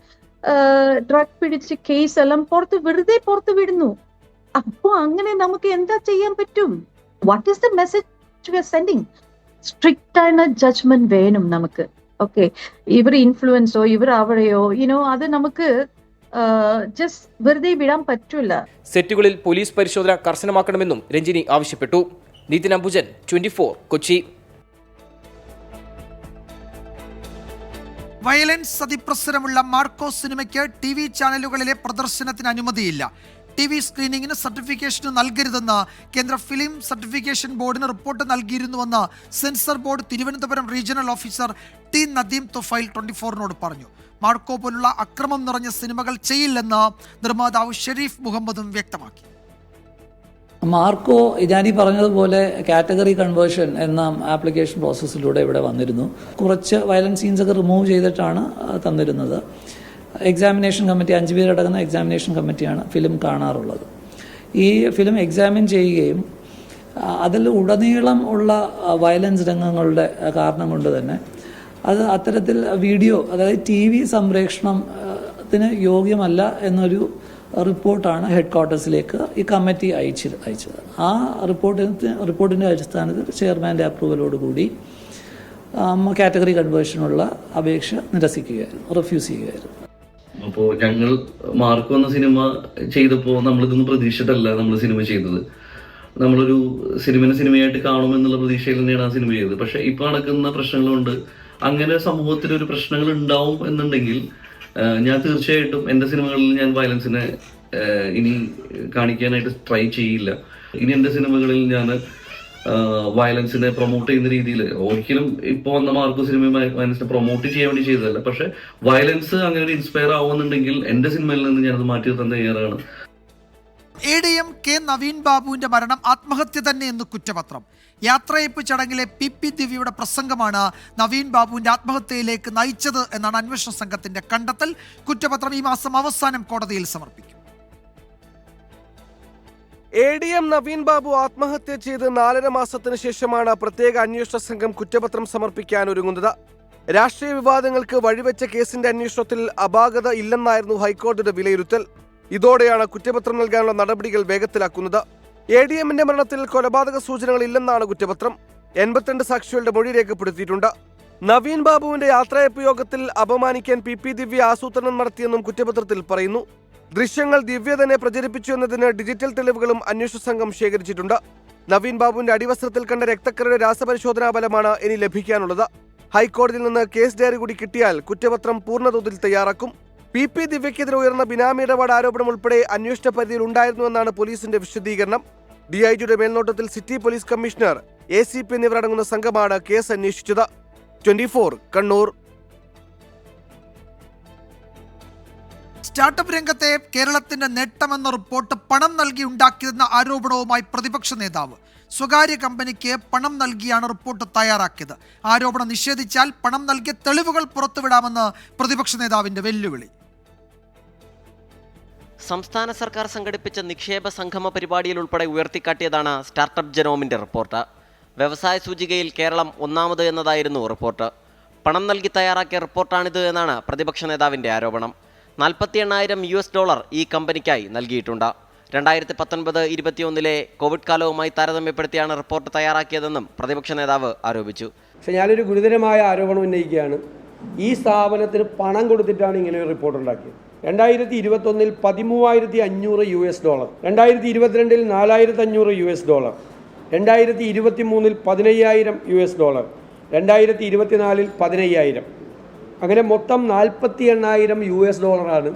ഡ്രഗ് പിടിച്ച് കേസ് എല്ലാം വെറുതെ പുറത്ത് വിടുന്നു. അപ്പോ അങ്ങനെ നമുക്ക് എന്താ ചെയ്യാൻ പറ്റും? What is the message V R sending? Strict ആയ ജഡ്ജ്മെന്റ് വേണം നമുക്ക്. ഓക്കെ, ഇവർ ഇൻഫ്ലുവൻസോ ഇവർ അവിടെയോ അത് നമുക്ക് ജസ്റ്റ് വെറുതെ വിടാൻ പറ്റില്ല. സെറ്റുകളിൽ പോലീസ് പരിശോധന കർശനമാക്കണമെന്നും രഞ്ജിനി ആവശ്യപ്പെട്ടു. നിതിൻ അംബുജൻ, 24, കൊച്ചി. വയലൻസ് അതിപ്രസരമുള്ള മാർക്കോ സിനിമയ്ക്ക് TV ചാനലുകളിലെ പ്രദർശനത്തിന് അനുമതിയില്ല. TV സ്ക്രീനിങ്ങിന് സർട്ടിഫിക്കേഷൻ നൽകരുതെന്ന് കേന്ദ്ര ഫിലിം സർട്ടിഫിക്കേഷൻ ബോർഡിന് റിപ്പോർട്ട് നൽകിയിരുന്നുവെന്ന് censor board Thiruvananthapuram regional officer T Nadeem Thufail 24നോട് പറഞ്ഞു. മാർക്കോ പോലുള്ള അക്രമം നിറഞ്ഞ സിനിമകൾ ചെയ്യില്ലെന്ന് നിർമ്മാതാവ് ഷെരീഫ് മുഹമ്മദും വ്യക്തമാക്കി. മാർക്കോ ഞാനീ പറഞ്ഞതുപോലെ കാറ്റഗറി കൺവേർഷൻ എന്ന ആപ്ലിക്കേഷൻ പ്രോസസ്സിലൂടെ ഇവിടെ വന്നിരുന്നു. കുറച്ച് വയലൻസ് സീൻസൊക്കെ റിമൂവ് ചെയ്തിട്ടാണ് തന്നിരുന്നത്. എക്സാമിനേഷൻ കമ്മിറ്റി 5 പേരടങ്ങുന്ന എക്സാമിനേഷൻ കമ്മിറ്റിയാണ് ഫിലിം കാണാറുള്ളത്. ഈ ഫിലിം എക്സാമിൻ ചെയ്യുകയും അതിൽ ഉടനീളം ഉള്ള വയലൻസ് രംഗങ്ങളുടെ കാരണം കൊണ്ട് തന്നെ അത് അത്തരത്തിൽ വീഡിയോ, അതായത് TV സംപ്രേഷണത്തിന് യോഗ്യമല്ല എന്നൊരു റിപ്പോർട്ടാണ് ഹെഡ് ക്വാർട്ടേഴ്സിലേക്ക് ഈ കമ്മിറ്റി അയച്ചത്. ആ റിപ്പോർട്ടിൻ്റെ അടിസ്ഥാനത്തിൽ ചെയർമാൻ്റെ അപ്രൂവലോടുകൂടി കാറ്റഗറി കൺവേർഷനുള്ള അപേക്ഷ റിഫ്യൂസ് ചെയ്യുകയായിരുന്നു. അപ്പോൾ ഞങ്ങൾ മാർക്കോ എന്ന സിനിമ ചെയ്തപ്പോൾ നമ്മളിതൊന്നും പ്രതീക്ഷിച്ചിട്ടല്ല നമ്മൾ സിനിമ ചെയ്തത്. നമ്മളൊരു സിനിമയായിട്ട് കാണുമെന്നുള്ള പ്രതീക്ഷയിൽ തന്നെയാണ് ആ സിനിമ ചെയ്തത്. പക്ഷെ ഇപ്പോൾ നടക്കുന്ന പ്രശ്നങ്ങളുണ്ട്. അങ്ങനെ സമൂഹത്തിൽ ഒരു പ്രശ്നങ്ങൾ ഉണ്ടാവും എന്നുണ്ടെങ്കിൽ ഞാൻ തീർച്ചയായിട്ടും എൻ്റെ സിനിമകളിൽ ഞാൻ വയലൻസിനെ ഇനി കാണിക്കാനായിട്ട് ട്രൈ ചെയ്യില്ല. ഇനി എൻ്റെ സിനിമകളിൽ ഞാൻ വയലൻസിനെ പ്രൊമോട്ട് ചെയ്യുന്ന രീതിയിൽ ഒരിക്കലും ഇപ്പോൾ വന്ന മാർക്കോ സിനിമ വയലൻസിനെ പ്രൊമോട്ട് ചെയ്യാൻ വേണ്ടി ചെയ്തതല്ല. പക്ഷെ വയലൻസ് അങ്ങനെ ഒരു ഇൻസ്പയർ ആവുന്നുണ്ടെങ്കിൽ എൻ്റെ സിനിമയിൽ നിന്ന് ഞാനത് മാറ്റി നിർത്താൻ തയ്യാറാണ്. ADM K നവീൻ ബാബുവിന്റെ മരണം ആത്മഹത്യ തന്നെ എന്ന് കുറ്റപത്രം. യാത്രയപ്പ് ചടങ്ങിലെ PP ദിവ്യയുടെ പ്രസംഗമാണ് നവീൻ ബാബുവിന്റെ ആത്മഹത്യയിലേക്ക് നയിച്ചത് എന്നാണ് അന്വേഷണ സംഘത്തിന്റെ കണ്ടെത്തൽ. കുറ്റപത്രം ഈ മാസം അവസാനം കോടതിയിൽ സമർപ്പിക്കും. ADM നവീൻ ബാബു ആത്മഹത്യ ചെയ്ത് 4.5 മാസത്തിന് ശേഷമാണ് പ്രത്യേക അന്വേഷണ സംഘം കുറ്റപത്രം സമർപ്പിക്കാൻ ഒരുങ്ങുന്നത്. രാഷ്ട്രീയ വിവാദങ്ങൾക്ക് വഴിവെച്ച കേസിന്റെ അന്വേഷണത്തിൽ അപാകത ഇല്ലെന്നായിരുന്നു ഹൈക്കോടതിയുടെ വിലയിരുത്തൽ. ഇതോടെയാണ് കുറ്റപത്രം നൽകാനുള്ള നടപടികൾ വേഗത്തിലാക്കുന്നത്. ADMന്റെ മരണത്തിൽ കൊലപാതക സൂചനകളില്ലെന്നാണ് കുറ്റപത്രം. 82 സാക്ഷികളുടെ മൊഴി രേഖപ്പെടുത്തിയിട്ടുണ്ട്. നവീൻ ബാബുവിന്റെ യാത്രയപ്പ് യോഗത്തിൽ അപമാനിക്കാൻ PP ദിവ്യ ആസൂത്രണം നടത്തിയെന്നും കുറ്റപത്രത്തിൽ പറയുന്നു. ദൃശ്യങ്ങൾ ദിവ്യ തന്നെ പ്രചരിപ്പിച്ചു എന്നതിന് ഡിജിറ്റൽ തെളിവുകളും അന്വേഷണ സംഘം ശേഖരിച്ചിട്ടുണ്ട്. നവീൻ ബാബുവിന്റെ അടിവസ്ത്രത്തിൽ കണ്ട രക്തക്കറയുടെ രാസപരിശോധനാ ഫലമാണ് ഇനി ലഭിക്കാനുള്ളത്. ഹൈക്കോടതിയിൽ നിന്ന് കേസ് ഡയറി കൂടി കിട്ടിയാൽ കുറ്റപത്രം പൂർണ്ണതോതിൽ തയ്യാറാക്കും. PP ദിവ്യക്കെതിരെ ഉയർന്ന ബിനാമി ഇടപാട് ആരോപണം ഉൾപ്പെടെ അന്വേഷണ പരിധിയിൽ ഉണ്ടായിരുന്നുവെന്നാണ് പോലീസിന്റെ വിശദീകരണം. DIGയുടെ മേൽനോട്ടത്തിൽ സിറ്റി പോലീസ് കമ്മീഷണർ, ACP എന്നിവർ അടങ്ങുന്ന സംഘമാണ് കേസ് അന്വേഷിച്ചത്. 24 കണ്ണൂർ. സ്റ്റാർട്ടപ്പ് രംഗത്തെ കേരളത്തിന്റെ നേട്ടമെന്ന റിപ്പോർട്ട് പണം നൽകി ഉണ്ടാക്കിയെന്ന ആരോപണവുമായി പ്രതിപക്ഷ നേതാവ്. സ്വകാര്യ കമ്പനിക്ക് പണം നൽകിയാണ് റിപ്പോർട്ട് തയ്യാറാക്കിയത്. ആരോപണം നിഷേധിച്ചാൽ പണം നൽകിയ തെളിവുകൾ പുറത്തുവിടാമെന്ന് പ്രതിപക്ഷ നേതാവിന്റെ വെല്ലുവിളി. സംസ്ഥാന സർക്കാർ സംഘടിപ്പിച്ച നിക്ഷേപ സംഗമ പരിപാടിയിൽ ഉൾപ്പെടെ ഉയർത്തിക്കാട്ടിയതാണ് സ്റ്റാർട്ടപ്പ് ജനോമിന്റെ റിപ്പോർട്ട്. വ്യവസായ സൂചികയിൽ കേരളം 1ാമത് എന്നതായിരുന്നു റിപ്പോർട്ട്. പണം നൽകി തയ്യാറാക്കിയ റിപ്പോർട്ടാണിത് എന്നാണ് പ്രതിപക്ഷ നേതാവിന്റെ ആരോപണം. $48,000 ഈ കമ്പനിക്കായി നൽകിയിട്ടുണ്ട്. 2019-21 കോവിഡ് കാലവുമായി താരതമ്യപ്പെടുത്തിയാണ് റിപ്പോർട്ട് തയ്യാറാക്കിയതെന്നും പ്രതിപക്ഷ നേതാവ് ആരോപിച്ചു. പക്ഷെ ഞാനൊരു ഗുരുതരമായ ആരോപണം ഉന്നയിക്കുകയാണ്. ഈ സ്ഥാപനത്തിന് പണം കൊടുത്തിട്ടാണ് ഇങ്ങനെ ഒരു റിപ്പോർട്ട് ഉണ്ടാക്കിയത്. 2021 $13,500, 2022 $4,500, 2023 $15,000, 2024 $15,000, അങ്ങനെ മൊത്തം $48,000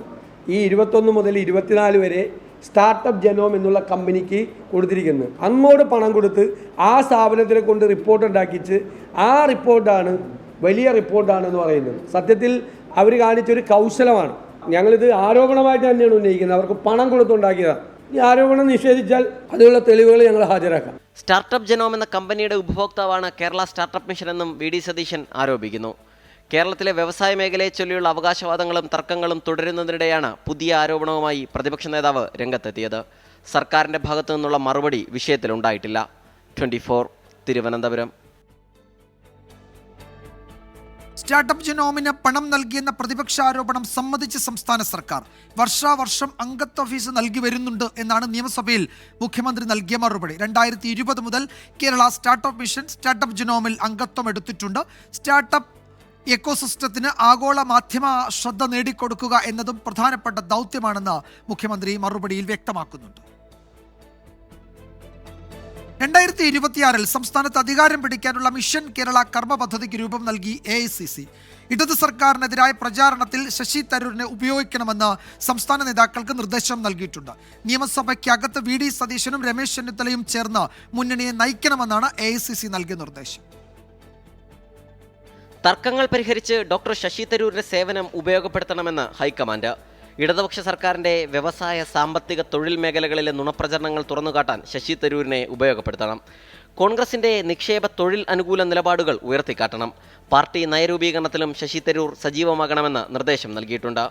ഈ 21 മുതൽ 24 വരെ സ്റ്റാർട്ടപ്പ് ജനോം എന്നുള്ള കമ്പനിക്ക് കൊടുത്തിരിക്കുന്നത്. അങ്ങോട്ട് പണം കൊടുത്ത് ആ സ്ഥാപനത്തിനെ കൊണ്ട് റിപ്പോർട്ട് ഉണ്ടാക്കിച്ച് ആ റിപ്പോർട്ടാണ് വലിയ റിപ്പോർട്ടാണെന്ന് പറയുന്നത്. സത്യത്തിൽ അവർ കാണിച്ചൊരു കൗശലമാണ്. ഞങ്ങളിത് ആരോപണമായിട്ട് തന്നെയാണ് ഉന്നയിക്കുന്നത്. അവർക്ക് പണം കൊടുത്തുണ്ടാക്കിയതാണ്. ഈ ആരോപണം നിഷേധിച്ചാൽ അതിനുള്ള തെളിവുകൾ ഞങ്ങൾ ഹാജരാക്കാം. സ്റ്റാർട്ടപ്പ് ജനോം എന്ന കമ്പനിയുടെ ഉപഭോക്താവാണ് കേരള സ്റ്റാർട്ടപ്പ് മിഷൻ എന്നും VD സതീശൻ ആരോപിക്കുന്നു. കേരളത്തിലെ വ്യവസായ മേഖലയെ ചൊല്ലിയുള്ള അവകാശവാദങ്ങളും തർക്കങ്ങളും തുടരുന്നതിനിടെയാണ് പുതിയ ആരോപണവുമായി പ്രതിപക്ഷ നേതാവ് രംഗത്തെത്തിയത്. സർക്കാരിന്റെ ഭാഗത്തു നിന്നുള്ള മറുപടി വിഷയത്തിലുണ്ടായിട്ടില്ല. 24 തിരുവനന്തപുരം. സ്റ്റാർട്ടപ്പ് ജനോമിന് പണം നൽകിയെന്ന പ്രതിപക്ഷാരോപണം സമ്മതിച്ച സംസ്ഥാന സർക്കാർ. വർഷാവർഷം അംഗത്വ ഫീസ് നൽകി വരുന്നുണ്ട് എന്നാണ് നിയമസഭയിൽ മുഖ്യമന്ത്രി നൽകിയ മറുപടി. 2020 മുതൽ കേരള സ്റ്റാർട്ടപ്പ് മിഷൻ സ്റ്റാർട്ടപ്പ് ജനോമിൽ അംഗത്വം എടുത്തിട്ടുണ്ട്. സ്റ്റാർട്ടപ്പ് എക്കോസിസ്റ്റത്തിന് ആഗോള മാധ്യമ ശ്രദ്ധ നേടിക്കൊടുക്കുക എന്നതും പ്രധാനപ്പെട്ട ദൗത്യമാണെന്ന് മുഖ്യമന്ത്രി മറുപടിയിൽ വ്യക്തമാക്കുന്നുണ്ട്. 2026 സംസ്ഥാനത്ത് അധികാരം പിടിക്കാനുള്ള മിഷൻ കേരള കർമ്മ പദ്ധതിക്ക് രൂപം നൽകി AICC. ഇടത് സർക്കാരിനെതിരായ പ്രചാരണത്തിൽ ശശി തരൂരിനെ ഉപയോഗിക്കണമെന്ന് സംസ്ഥാന നേതാക്കൾക്ക് നിർദ്ദേശം നൽകിയിട്ടുണ്ട്. നിയമസഭയ്ക്കകത്ത് VD സതീശനും രമേശ് ചെന്നിത്തലയും ചേർന്ന് മുന്നണിയെ നയിക്കണമെന്നാണ് AICC നൽകിയ നിർദ്ദേശം. തർക്കങ്ങൾ പരിഹരിച്ച് ഡോക്ടർ ശശി തരൂരിന്റെ സേവനം ഉപയോഗപ്പെടുത്തണമെന്ന് ഹൈക്കമാൻഡ്. ഇടതുപക്ഷ സർക്കാരിന്റെ വ്യവസായ, സാമ്പത്തിക, തൊഴിൽ മേഖലകളിലെ നുണപ്രചരണങ്ങൾ തുറന്നുകാട്ടാൻ ശശി തരൂരിനെ ഉപയോഗപ്പെടുത്തണം. കോൺഗ്രസിന്റെ നിക്ഷേപ, തൊഴിൽ അനുകൂല നിലപാടുകൾ ഉയർത്തിക്കാട്ടണം. പാർട്ടി നയരൂപീകരണത്തിലും ശശി തരൂർ സജീവമാകണമെന്ന് നിർദ്ദേശം നൽകിയിട്ടുണ്ട്.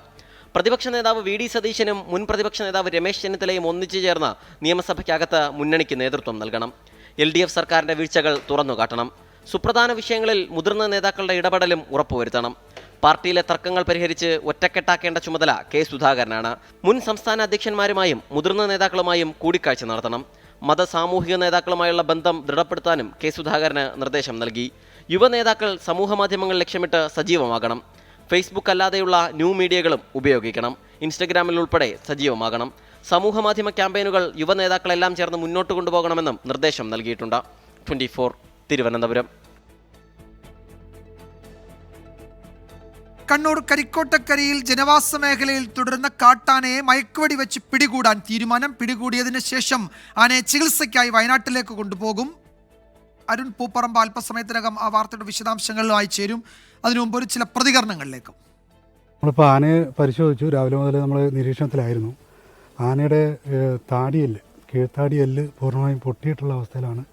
പ്രതിപക്ഷ നേതാവ് VD സതീശനും മുൻ പ്രതിപക്ഷ നേതാവ് രമേശ് ചെന്നിത്തലയും ഒന്നിച്ചു ചേർന്ന് നിയമസഭയ്ക്കകത്ത് മുന്നണിക്ക് നേതൃത്വം നൽകണം. LDF സർക്കാരിന്റെ വീഴ്ചകൾ തുറന്നുകാട്ടണം. സുപ്രധാന വിഷയങ്ങളിൽ മുതിർന്ന നേതാക്കളുടെ ഇടപെടലും ഉറപ്പുവരുത്തണം. പാർട്ടിയിലെ തർക്കങ്ങൾ പരിഹരിച്ച് ഒറ്റക്കെട്ടാക്കേണ്ട ചുമതല K സുധാകരനാണ്. മുൻ സംസ്ഥാന അധ്യക്ഷന്മാരുമായും മുതിർന്ന നേതാക്കളുമായും കൂടിക്കാഴ്ച നടത്തണം. മത, സാമൂഹിക നേതാക്കളുമായുള്ള ബന്ധം ദൃഢപ്പെടുത്താനും K സുധാകരന് നിർദ്ദേശം നൽകി. യുവ നേതാക്കൾ സമൂഹ മാധ്യമങ്ങൾ ലക്ഷ്യമിട്ട് സജീവമാകണം. ഫേസ്ബുക്ക് അല്ലാതെയുള്ള ന്യൂ മീഡിയകളും ഉപയോഗിക്കണം. ഇൻസ്റ്റഗ്രാമിൽ ഉൾപ്പെടെ സജീവമാകണം. സമൂഹ മാധ്യമ ക്യാമ്പയിനുകൾ യുവ നേതാക്കളെല്ലാം ചേർന്ന് മുന്നോട്ട് കൊണ്ടുപോകണമെന്നും നിർദ്ദേശം നൽകിയിട്ടുണ്ട്. 24 തിരുവനന്തപുരം. കണ്ണൂർ കരിക്കോട്ടക്കരയിൽ ജനവാസ മേഖലയിൽ തുടരുന്ന കാട്ടാനയെ മയക്കുവെടി വെച്ച് പിടികൂടാൻ തീരുമാനം. പിടികൂടിയതിന് ശേഷം ആനയെ ചികിത്സയ്ക്കായി വയനാട്ടിലേക്ക് കൊണ്ടുപോകും. അരുൺ പൂപ്പറമ്പ് അല്പസമയത്തിനകം ആ വാർത്തയുടെ വിശദാംശങ്ങളുമായി ചേരും. അതിനു മുമ്പ് ചില പ്രതികരണങ്ങളിലേക്കും. നമ്മളിപ്പോൾ ആനയെ പരിശോധിച്ചു. രാവിലെ മുതൽ നമ്മൾ നിരീക്ഷണത്തിലായിരുന്നു. ആനയുടെ താടിയെല്ല്, കീഴ്ത്താടിയെല്ല് പൂർണ്ണമായും പൊട്ടിയിട്ടുള്ള അവസ്ഥയിലാണ്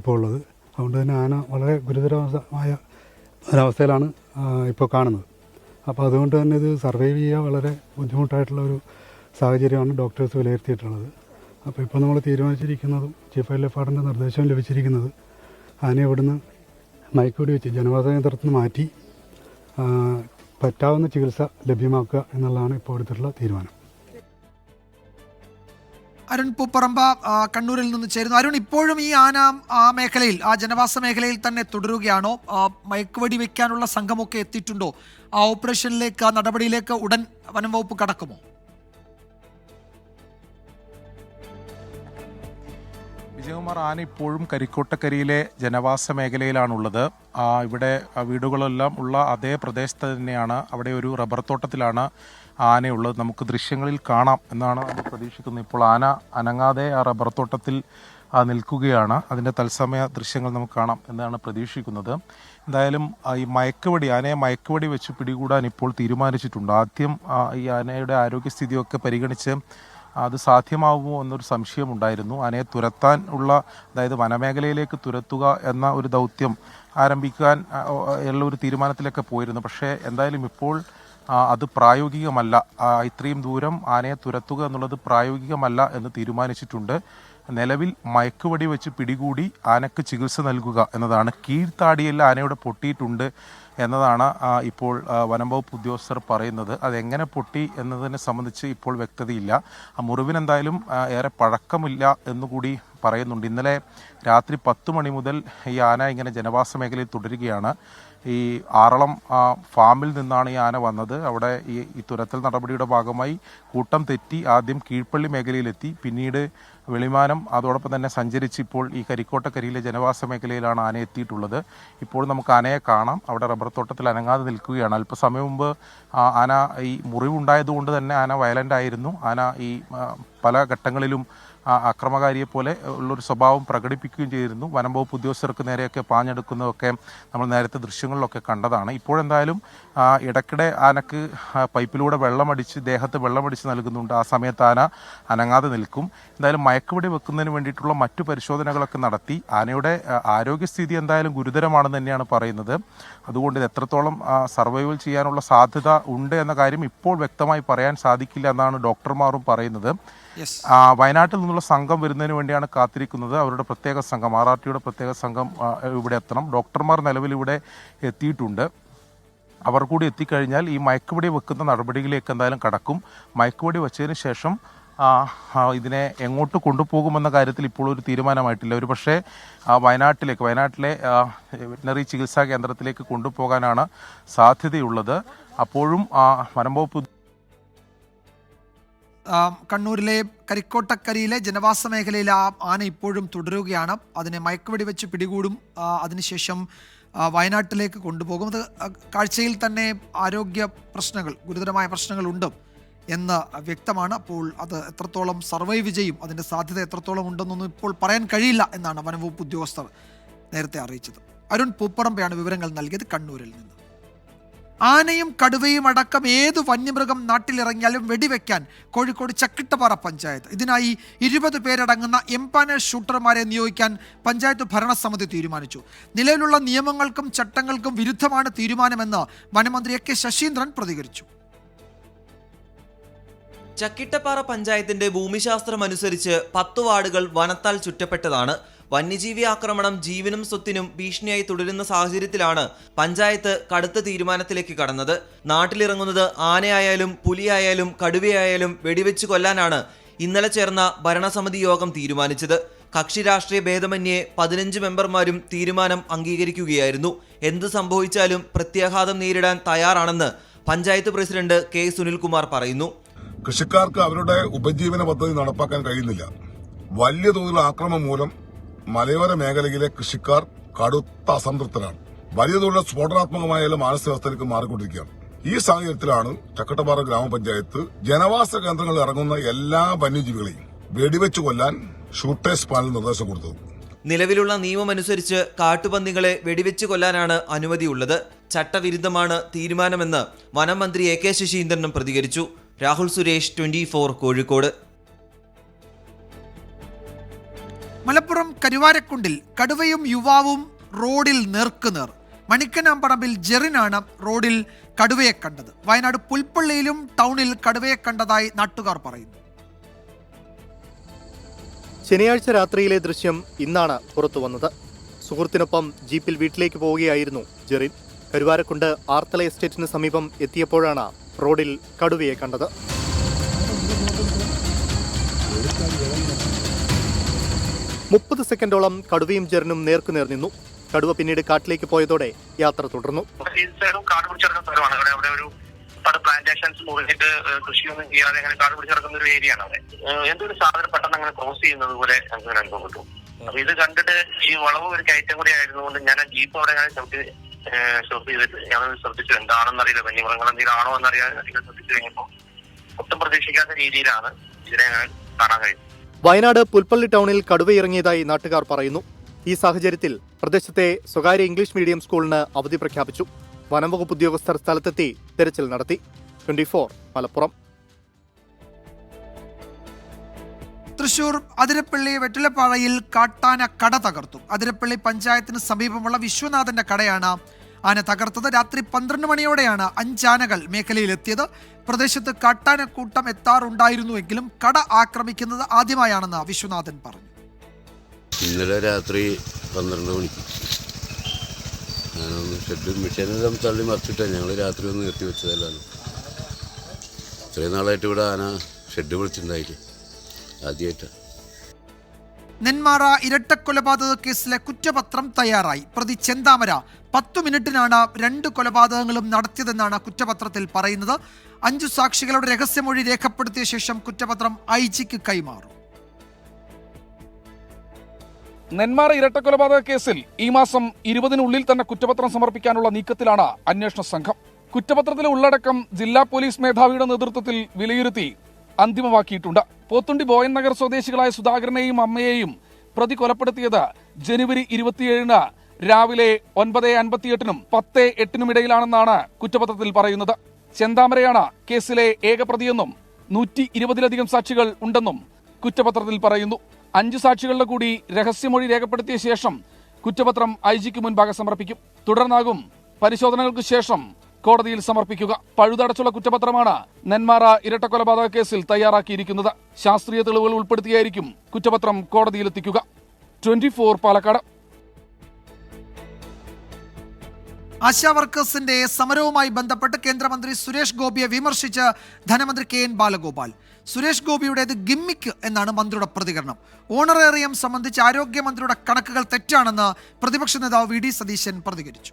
ഇപ്പോൾ ഉള്ളത്. അതുകൊണ്ട് തന്നെ ആന വളരെ ഗുരുതരമായ ഒരവസ്ഥയിലാണ് ഇപ്പോൾ കാണുന്നത്. അപ്പോൾ അതുകൊണ്ട് തന്നെ ഇത് സർവൈവ് ചെയ്യുക വളരെ ബുദ്ധിമുട്ടായിട്ടുള്ള ഒരു സാഹചര്യമാണ് ഡോക്ടേഴ്സ് വിലയിരുത്തിയിട്ടുള്ളത്. അപ്പോൾ ഇപ്പോൾ നമ്മൾ തീരുമാനിച്ചിരിക്കുന്നതും ചീഫ് വൈൽഡ് ലൈഫ് വാർഡൻ്റെ നിർദ്ദേശവും ലഭിച്ചിരിക്കുന്നത് ആനയെ ഇവിടുന്ന് മയക്കുവെടി വെച്ച് ജനവാസ കേന്ദ്രത്തിൽ നിന്ന് മാറ്റി പറ്റാവുന്ന ചികിത്സ ലഭ്യമാക്കുക എന്നുള്ളതാണ് ഇപ്പോൾ എടുത്തിട്ടുള്ള തീരുമാനം. അരുൺ പൂപ്പറമ്പ കണ്ണൂരിൽ നിന്ന് ചേരുന്നു. അരുൺ, ഇപ്പോഴും ഈ ആന ആ മേഖലയിൽ, ആ ജനവാസ മേഖലയിൽ തന്നെ തുടരുകയാണോ? മയക്കുവെടി വെക്കാനുള്ള സംഘമൊക്കെ എത്തിയിട്ടുണ്ടോ? ആ ഓപ്പറേഷനിലേക്ക്, ആ നടപടിയിലേക്ക് ഉടൻ വനം വകുപ്പ് കടക്കുമോ? വിജയകുമാർ, ആന ഇപ്പോഴും കരിക്കോട്ടക്കരിയിലെ ജനവാസ മേഖലയിലാണുള്ളത്. ഇവിടെ വീടുകളെല്ലാം ഉള്ള അതേ പ്രദേശത്ത് തന്നെയാണ്. അവിടെ ഒരു റബ്ബർ തോട്ടത്തിലാണ് ആനയുള്ളത്. നമുക്ക് ദൃശ്യങ്ങളിൽ കാണാം എന്നാണ് നമ്മൾ പ്രതീക്ഷിക്കുന്നത്. ഇപ്പോൾ ആന അനങ്ങാതെ ആ റബ്ബർ തോട്ടത്തിൽ നിൽക്കുകയാണ്. അതിൻ്റെ തത്സമയ ദൃശ്യങ്ങൾ നമുക്ക് കാണാം എന്നാണ് പ്രതീക്ഷിക്കുന്നത്. എന്തായാലും ഈ ആനയെ മയക്കുവെടി വെച്ച് പിടികൂടാൻ ഇപ്പോൾ തീരുമാനിച്ചിട്ടുണ്ട്. ആദ്യം ഈ ആനയുടെ ആരോഗ്യസ്ഥിതിയൊക്കെ പരിഗണിച്ച് അത് സാധ്യമാവുമോ എന്നൊരു സംശയമുണ്ടായിരുന്നു. ആനയെ തുരത്താൻ ഉള്ള, അതായത് വനമേഖലയിലേക്ക് തുരത്തുക എന്ന ഒരു ദൗത്യം ആരംഭിക്കാൻ ഉള്ള ഒരു തീരുമാനത്തിലൊക്കെ പോയിരുന്നു. പക്ഷേ എന്തായാലും ഇപ്പോൾ അത് പ്രായോഗികമല്ല. ഇത്രയും ദൂരം ആനയെ തുരത്തുക എന്നുള്ളത് പ്രായോഗികമല്ല എന്ന് തീരുമാനിച്ചിട്ടുണ്ട്. നിലവിൽ മയക്കുവെടി വെച്ച് പിടികൂടി ആനക്ക് ചികിത്സ നൽകുക എന്നതാണ്. കീഴ്ത്താടിയെല്ലാം ആനയുടെ പൊട്ടിയിട്ടുണ്ട് എന്നതാണ് ഇപ്പോൾ വനം വകുപ്പ് ഉദ്യോഗസ്ഥർ പറയുന്നത്. അതെങ്ങനെ പൊട്ടി എന്നതിനെ സംബന്ധിച്ച് ഇപ്പോൾ വ്യക്തതയില്ല. മുറിവിനെന്തായാലും ഏറെ പഴക്കമില്ല എന്നുകൂടി പറയുന്നുണ്ട്. ഇന്നലെ രാത്രി 10 മണി മുതൽ ഈ ആന ഇങ്ങനെ ജനവാസ മേഖലയിൽ തുടരുകയാണ്. ഈ ആറളം ഫാമിൽ നിന്നാണ് ഈ ആന വന്നത്. അവിടെ ഈ തുരത്തൽ നടപടിയുടെ ഭാഗമായി കൂട്ടം തെറ്റി ആദ്യം കീഴ്പള്ളി മേഖലയിലെത്തി, പിന്നീട് വെളിമാനം, അതോടൊപ്പം തന്നെ സഞ്ചരിച്ച് ഇപ്പോൾ ഈ കരിക്കോട്ടക്കരിയിലെ ജനവാസ മേഖലയിലാണ് ആന എത്തിയിട്ടുള്ളത്. ഇപ്പോൾ നമുക്ക് ആനയെ കാണാം. അവിടെ റബ്ബർ തോട്ടത്തിൽ അനങ്ങാതെ നിൽക്കുകയാണ്. അല്പസമയം മുമ്പ് ആന ഈ മുറിവുണ്ടായതുകൊണ്ട് തന്നെ ആന വയലൻ്റ് ആയിരുന്നു. ആന ഈ പല ഘട്ടങ്ങളിലും അക്രമകാരിയെ പോലെ ഉള്ളൊരു സ്വഭാവം പ്രകടിപ്പിക്കുകയും ചെയ്തിരുന്നു. വനം വകുപ്പ് ഉദ്യോഗസ്ഥർക്ക് നേരെയൊക്കെ പാഞ്ഞെടുക്കുന്നതൊക്കെ നമ്മൾ നേരത്തെ ദൃശ്യങ്ങളിലൊക്കെ കണ്ടതാണ്. ഇപ്പോഴെന്തായാലും ഇടയ്ക്കിടെ ആനക്ക് പൈപ്പിലൂടെ ദേഹത്ത് വെള്ളമടിച്ച് നൽകുന്നുണ്ട്. ആ സമയത്ത് ആന അനങ്ങാതെ നിൽക്കും. എന്തായാലും മയക്കുവെടി വെക്കുന്നതിന് വേണ്ടിയിട്ടുള്ള മറ്റു പരിശോധനകളൊക്കെ നടത്തി. ആനയുടെ ആരോഗ്യസ്ഥിതി എന്തായാലും ഗുരുതരമാണെന്ന് തന്നെയാണ് പറയുന്നത്. അതുകൊണ്ട് ഇത് എത്രത്തോളം സർവൈവൽ ചെയ്യാനുള്ള സാധ്യത ഉണ്ട് എന്ന കാര്യം ഇപ്പോൾ വ്യക്തമായി പറയാൻ സാധിക്കില്ല എന്നാണ് ഡോക്ടർമാരും പറയുന്നത്. വയനാട്ടിൽ നിന്നുള്ള സംഘം വരുന്നതിന് വേണ്ടിയാണ് കാത്തിരിക്കുന്നത്. അവരുടെ പ്രത്യേക സംഘം, RRTയുടെ പ്രത്യേക സംഘം ഇവിടെ എത്തണം. ഡോക്ടർമാർ നിലവിൽ ഇവിടെ എത്തിയിട്ടുണ്ട്. അവർ കൂടി എത്തിക്കഴിഞ്ഞാൽ ഈ മയക്കുവെടി വെക്കുന്ന നടപടികളിലേക്ക് എന്തായാലും കടക്കും. മയക്കുവെടി വെച്ചതിന് ശേഷം ഇതിനെ എങ്ങോട്ട് കൊണ്ടുപോകുമെന്ന കാര്യത്തിൽ ഇപ്പോൾ ഒരു തീരുമാനമായിട്ടില്ല. ഒരു പക്ഷേ വയനാട്ടിലെ വെറ്റിനറി ചികിത്സാ കേന്ദ്രത്തിലേക്ക് കൊണ്ടുപോകാനാണ് സാധ്യതയുള്ളത്. അപ്പോഴും വനംവകുപ്പ് കണ്ണൂരിലെ കരിക്കോട്ടക്കരിയിലെ ജനവാസ മേഖലയിൽ ആ ആന ഇപ്പോഴും തുടരുകയാണ്. അതിനെ മയക്കുവെടി വെച്ച് പിടികൂടും. അതിനുശേഷം വയനാട്ടിലേക്ക് കൊണ്ടുപോകും. അത് കാഴ്ചയിൽ തന്നെ ആരോഗ്യ പ്രശ്നങ്ങൾ, ഗുരുതരമായ പ്രശ്നങ്ങളുണ്ട് എന്ന് വ്യക്തമാണ്. അപ്പോൾ അത് എത്രത്തോളം സർവൈവ് ചെയ്യും, അതിൻ്റെ സാധ്യത എത്രത്തോളം ഉണ്ടെന്നൊന്നും ഇപ്പോൾ പറയാൻ കഴിയില്ല എന്നാണ് വനംവകുപ്പ് ഉദ്യോഗസ്ഥർ നേരത്തെ അറിയിച്ചത്. അരുൺ പൂപ്പറമ്പയാണ് വിവരങ്ങൾ നൽകിയത് കണ്ണൂരിൽ നിന്ന്. ആനയും കടുവയും അടക്കം ഏതു വന്യമൃഗം നാട്ടിലിറങ്ങിയാലും വെടിവെക്കാൻ കോഴിക്കോട് ചക്കിട്ടപ്പാറ പഞ്ചായത്ത്. ഇതിനായി 20 പേരടങ്ങുന്ന എംപാനൽ ഷൂട്ടർമാരെ നിയോഗിക്കാൻ പഞ്ചായത്ത് ഭരണസമിതി തീരുമാനിച്ചു. നിലവിലുള്ള നിയമങ്ങൾക്കും ചട്ടങ്ങൾക്കും വിരുദ്ധമാണ് തീരുമാനമെന്ന് വനമന്ത്രി AK ശശീന്ദ്രൻ പ്രതികരിച്ചു. ചക്കിട്ടപ്പാറ പഞ്ചായത്തിന്റെ ഭൂമിശാസ്ത്രമനുസരിച്ച് 10 വാർഡുകൾ വനത്താൽ ചുറ്റപ്പെട്ടതാണ്. വന്യജീവി ആക്രമണം ജീവനും സ്വത്തിനും ഭീഷണിയായി തുടരുന്ന സാഹചര്യത്തിലാണ് പഞ്ചായത്ത് കടുത്ത തീരുമാനത്തിലേക്ക് കടന്നത്. നാട്ടിലിറങ്ങുന്നത് ആനയായാലും പുലിയായാലും കടുവയായാലും വെടിവെച്ച് കൊല്ലാനാണ് ഇന്നലെ ചേർന്ന ഭരണസമിതി യോഗം തീരുമാനിച്ചത്. കക്ഷി രാഷ്ട്രീയ ഭേദമന്യേ 15 മെമ്പർമാരും തീരുമാനം അംഗീകരിക്കുകയായിരുന്നു. എന്ത് സംഭവിച്ചാലും പ്രത്യാഘാതം നേരിടാൻ തയ്യാറാണെന്ന് പഞ്ചായത്ത് പ്രസിഡന്റ് K സുനിൽകുമാർ പറയുന്നു. കൃഷിക്കാർക്ക് അവരുടെ ഉപജീവന പദ്ധതി നടപ്പാക്കാൻ കഴിയുന്നില്ല. വലിയ തോതിലുള്ള ആക്രമണം മൂലം മലയോര മേഖലയിലെ കൃഷിക്കാർ കടുത്ത അസംതൃപ്തരാണ്. വലിയ തോതിലുള്ള സ്ഫോടനാത്മകമായ മാനസികാവസ്ഥയിലേക്ക് മാറിക്കൊണ്ടിരിക്കുകയാണ്. ഈ സാഹചര്യത്തിലാണ് ചക്കട്ടപ്പാറ ഗ്രാമപഞ്ചായത്ത് ജനവാസ കേന്ദ്രങ്ങളിൽ ഇറങ്ങുന്ന എല്ലാ വന്യജീവികളെയും വെടിവെച്ച് കൊല്ലാൻ ഷൂട്ടേഴ്സ് പാനൽ നിർദ്ദേശം കൊടുത്തത്. നിലവിലുള്ള നിയമമനുസരിച്ച് കാട്ടുപന്നികളെ വെടിവെച്ച് കൊല്ലാനാണ് അനുമതിയുള്ളത്. ചട്ടവിരുദ്ധമാണ് തീരുമാനമെന്ന് വനം മന്ത്രി AK ശശീന്ദ്രനും പ്രതികരിച്ചു. രാഹുൽ സുരേഷ്, 24 കോഴിക്കോട്. മലപ്പുറം കരുവാരക്കുണ്ടിൽ കടുവയും യുവാവും റോഡിൽ നേർക്കുനേർ. മണിക്കനാമ്പറമ്പിൽ ജെറിനാണ് റോഡിൽ കടുവയെ കണ്ടത്. വയനാട് പുൽപ്പള്ളിയിലും ടൗണിൽ കടുവയെ കണ്ടതായി നാട്ടുകാർ പറയുന്നു. ശനിയാഴ്ച രാത്രിയിലെ ദൃശ്യം ഇന്നാണ് പുറത്തുവന്നത്. സുഹൃത്തിനൊപ്പം ജീപ്പിൽ വീട്ടിലേക്ക് പോവുകയായിരുന്നു ജെറിൻ. കരുവാരക്കുണ്ട് ആർത്തല എസ്റ്റേറ്റിന് സമീപം എത്തിയപ്പോഴാണ് റോഡിൽ കടുവയെ കണ്ടത്. മുപ്പത് സെക്കൻഡോളം കടുവയും ജെറിനും നേർക്കുനേർ നിന്നു. കടുവ പിന്നീട് കാട്ടിലേക്ക് പോയതോടെ യാത്ര തുടർന്നു. കാട് പിടിച്ചെടുക്കുന്ന സ്ഥലമാണ് അവിടെ ഒരു പ്ലാന്റേഷൻസ് മുറിഞ്ഞിട്ട് കൃഷിയൊന്നും ചെയ്യാതെ അങ്ങനെ കാട് പിടിച്ചെടുക്കുന്ന ഒരു ഏരിയ ആണ്. അവിടെ എന്തൊരു സാധനം പെട്ടെന്ന് അങ്ങനെ ക്രോസ് ചെയ്യുന്നത് പോലെ അങ്ങനെ അനുഭവപ്പെട്ടു. അപ്പൊ ഇത് കണ്ടിട്ട് ഈ വളവ് ഒരു കയറ്റം കൂടി ആയിരുന്നുകൊണ്ട് ഞാൻ ആ ജീപ്പ് അവിടെ സ്റ്റോപ്പ് ചെയ്തിട്ട് ഞാൻ ശ്രദ്ധിച്ചു എന്താണെന്നറിയില്ല, വന്യമൃഗങ്ങൾ എന്തെങ്കിലും ആണോ എന്നറിയാൻ ശ്രദ്ധിച്ചു കഴിഞ്ഞപ്പോൾ ഒട്ടും പ്രതീക്ഷിക്കാത്ത രീതിയിലാണ് ഇതിനെ ഞാൻ കാണാൻ കഴിയുന്നത്. വയനാട് പുൽപ്പള്ളി ടൗണിൽ കടുവയിറങ്ങിയതായി നാട്ടുകാർ പറയുന്നു. ഈ സാഹചര്യത്തിൽ പ്രദേശത്തെ സ്വകാര്യ ഇംഗ്ലീഷ് മീഡിയം സ്കൂളിന് അവധി പ്രഖ്യാപിച്ചു. വനംവകുപ്പ് ഉദ്യോഗസ്ഥർ സ്ഥലത്തെത്തി തെരച്ചിൽ നടത്തി. 24 മലപ്പുറം. തൃശൂർ അതിരപ്പള്ളി വെറ്റിലപ്പാറയിൽ കാട്ടാന കട തകർത്തു. അതിരപ്പള്ളി പഞ്ചായത്തിന് സമീപമുള്ള വിശ്വനാഥന്റെ കടയാണ് ആന തകർത്തത്. രാത്രി 12 മണിയോടെയാണ് 5 ആനകൾ മേഖലയിലെത്തിയത്. പ്രദേശത്ത് കാട്ടാനക്കൂട്ടം എത്താറുണ്ടായിരുന്നുവെങ്കിലും കട ആക്രമിക്കുന്നത് ആദ്യമായാണെന്ന് വിശ്വനാഥൻ പറഞ്ഞു. ഇന്നലെ രാത്രി 12 മണിക്ക് ഞാനൊന്ന് ഷെഡ് മിഷനെല്ലാം തള്ളി മറിച്ചിട്ടാണ് ഞങ്ങൾ രാത്രി ഒന്ന് നിർത്തി വെച്ചതല്ലാണ്. ഇത്രയും നാളായിട്ട് ഇവിടെ ആന ഷെഡ് വിളിച്ചിട്ടുണ്ടായില്ലേ, ആദ്യമായിട്ടാണ്. നെന്മാറ ഇരട്ടക്കൊലപാതക കേസിലെ കുറ്റപത്രം തയ്യാറായി. പ്രതി ചെന്താമര 10 മിനിറ്റിനാണ് 2 കൊലപാതകങ്ങളും നടത്തിയതെന്നാണ് കുറ്റപത്രത്തിൽ പറയുന്നത്. 5 സാക്ഷികളുടെ രഹസ്യമൊഴി രേഖപ്പെടുത്തിയ ശേഷം കുറ്റപത്രം IG-ക്ക് കൈമാറും. നെന്മാറ ഇരട്ടക്കൊലപാതക കേസിൽ ഈ മാസം 20-നുള്ളിൽ തന്നെ കുറ്റപത്രം സമർപ്പിക്കാനുള്ള നീക്കത്തിലാണ് അന്വേഷണ സംഘം. കുറ്റപത്രത്തിലെ ഉള്ളടക്കം ജില്ലാ പോലീസ് മേധാവിയുടെ നേതൃത്വത്തിൽ വിലയിരുത്തി അന്തിമമാക്കിയിട്ടുണ്ട്. പോത്തുണ്ടി ബോയൻ നഗർ സ്വദേശികളായ സുധാകരനെയും അമ്മയെയും പ്രതി കൊലപ്പെടുത്തിയത് ജനുവരി 27-ന് രാവിലെ 9:58-നും 10:08-നും ഇടയിലാണെന്നാണ് കുറ്റപത്രത്തിൽ പറയുന്നത്. ചെന്താമരയാണ് കേസിലെ ഏക പ്രതിയെന്നും 120-ലധികം സാക്ഷികൾ ഉണ്ടെന്നും കുറ്റപത്രത്തിൽ പറയുന്നു. 5 സാക്ഷികളുടെ കൂടി രഹസ്യമൊഴി രേഖപ്പെടുത്തിയ ശേഷം കുറ്റപത്രം IG-ക്ക് മുൻപാകെ സമർപ്പിക്കും. തുടർന്നാകും പരിശോധനകൾക്ക് ശേഷം കോടതിയിൽ സമർപ്പിക്കുക. പഴുതടച്ചുള്ള കുറ്റപത്രമാണ് നെന്മാറ ഇരട്ടക്കൊലപാതക കേസിൽ തയ്യാറാക്കിയിരിക്കുന്നത്. ശാസ്ത്രീയ തെളിവുകൾ ഉൾപ്പെടുത്തിയായിരിക്കും കുറ്റപത്രം കോടതിയിലെത്തിക്കുക. 24 പാലക്കാട്. ആശാ വർക്കേഴ്സിന്റെ സമരവുമായി ബന്ധപ്പെട്ട് കേന്ദ്രമന്ത്രി സുരേഷ് ഗോപിയെ വിമർശിച്ച് ധനമന്ത്രി KN ബാലഗോപാൽ. സുരേഷ് ഗോപിയുടേത് ഗിമ്മിക്ക് എന്നാണ് മന്ത്രിയുടെ പ്രതികരണം. ഓണറേറിയം സംബന്ധിച്ച് ആരോഗ്യമന്ത്രിയുടെ കണക്കുകൾ തെറ്റാണെന്ന് പ്രതിപക്ഷ നേതാവ് VD സതീശൻ പ്രതികരിച്ചു.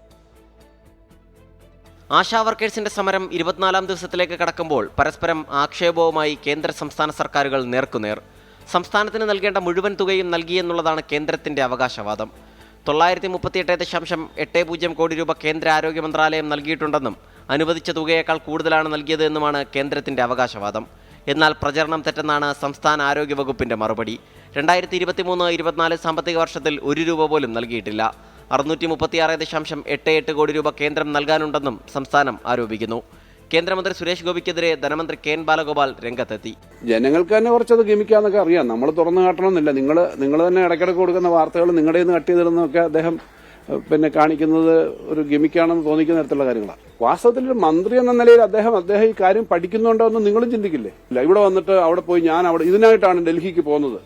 ആശാ വർക്കേഴ്സിന്റെ സമരം 24-ാം ദിവസത്തിലേക്ക് കടക്കുമ്പോൾ പരസ്പരം ആക്ഷേപവുമായി കേന്ദ്ര സംസ്ഥാന സർക്കാരുകൾ നേർക്കുനേർ. സംസ്ഥാനത്തിന് നൽകേണ്ട മുഴുവൻ തുകയും നൽകിയെന്നുള്ളതാണ് കേന്ദ്രത്തിന്റെ അവകാശവാദം. 938.80 കോടി രൂപ കേന്ദ്ര ആരോഗ്യ മന്ത്രാലയം നൽകിയിട്ടുണ്ടെന്നും അനുവദിച്ച തുകയേക്കാൾ കൂടുതലാണ് നൽകിയത് എന്നുമാണ് കേന്ദ്രത്തിന്റെ അവകാശവാദം. എന്നാൽ പ്രചരണം തെറ്റെന്നാണ് സംസ്ഥാന ആരോഗ്യ വകുപ്പിന്റെ മറുപടി. 2023-24 സാമ്പത്തിക വർഷത്തിൽ 1 രൂപ പോലും നൽകിയിട്ടില്ല. 636.88 കോടി രൂപ കേന്ദ്രം നൽകാനുണ്ടെന്നും സംസ്ഥാനം ആരോപിക്കുന്നു. കേന്ദ്രമന്ത്രി സുരേഷ് ഗോപിക്കെതിരെ ധനമന്ത്രി KN ബാലഗോപാൽ രംഗത്തെത്തി. ജനങ്ങൾക്ക് തന്നെ കുറച്ചത് ഗമിക്കാന്നൊക്കെ അറിയാം. നമ്മൾ തുറന്നു കാട്ടണമെന്നില്ല. നിങ്ങൾ തന്നെ ഇടയ്ക്കിടയ്ക്ക് കൊടുക്കുന്ന വാർത്തകൾ നിങ്ങളുടെ നിന്ന് കട്ട് ചെയ്തിടുന്നതൊക്കെ അദ്ദേഹം കാണിക്കുന്നത് ഒരു ഗമിക്കാണെന്ന് തോന്നിക്കുന്ന തരത്തിലുള്ള കാര്യങ്ങളാണ്. വാസ്തവത്തിൽ ഒരു മന്ത്രി എന്ന നിലയിൽ അദ്ദേഹം ഈ കാര്യം പഠിക്കുന്നുണ്ടോ എന്ന് നിങ്ങളും ചിന്തിക്കില്ലേ? ഇല്ല, ഇവിടെ വന്നിട്ട് അവിടെ പോയി ഞാൻ ഇതിനായിട്ടാണ് ഡൽഹിക്ക് പോകുന്നത്.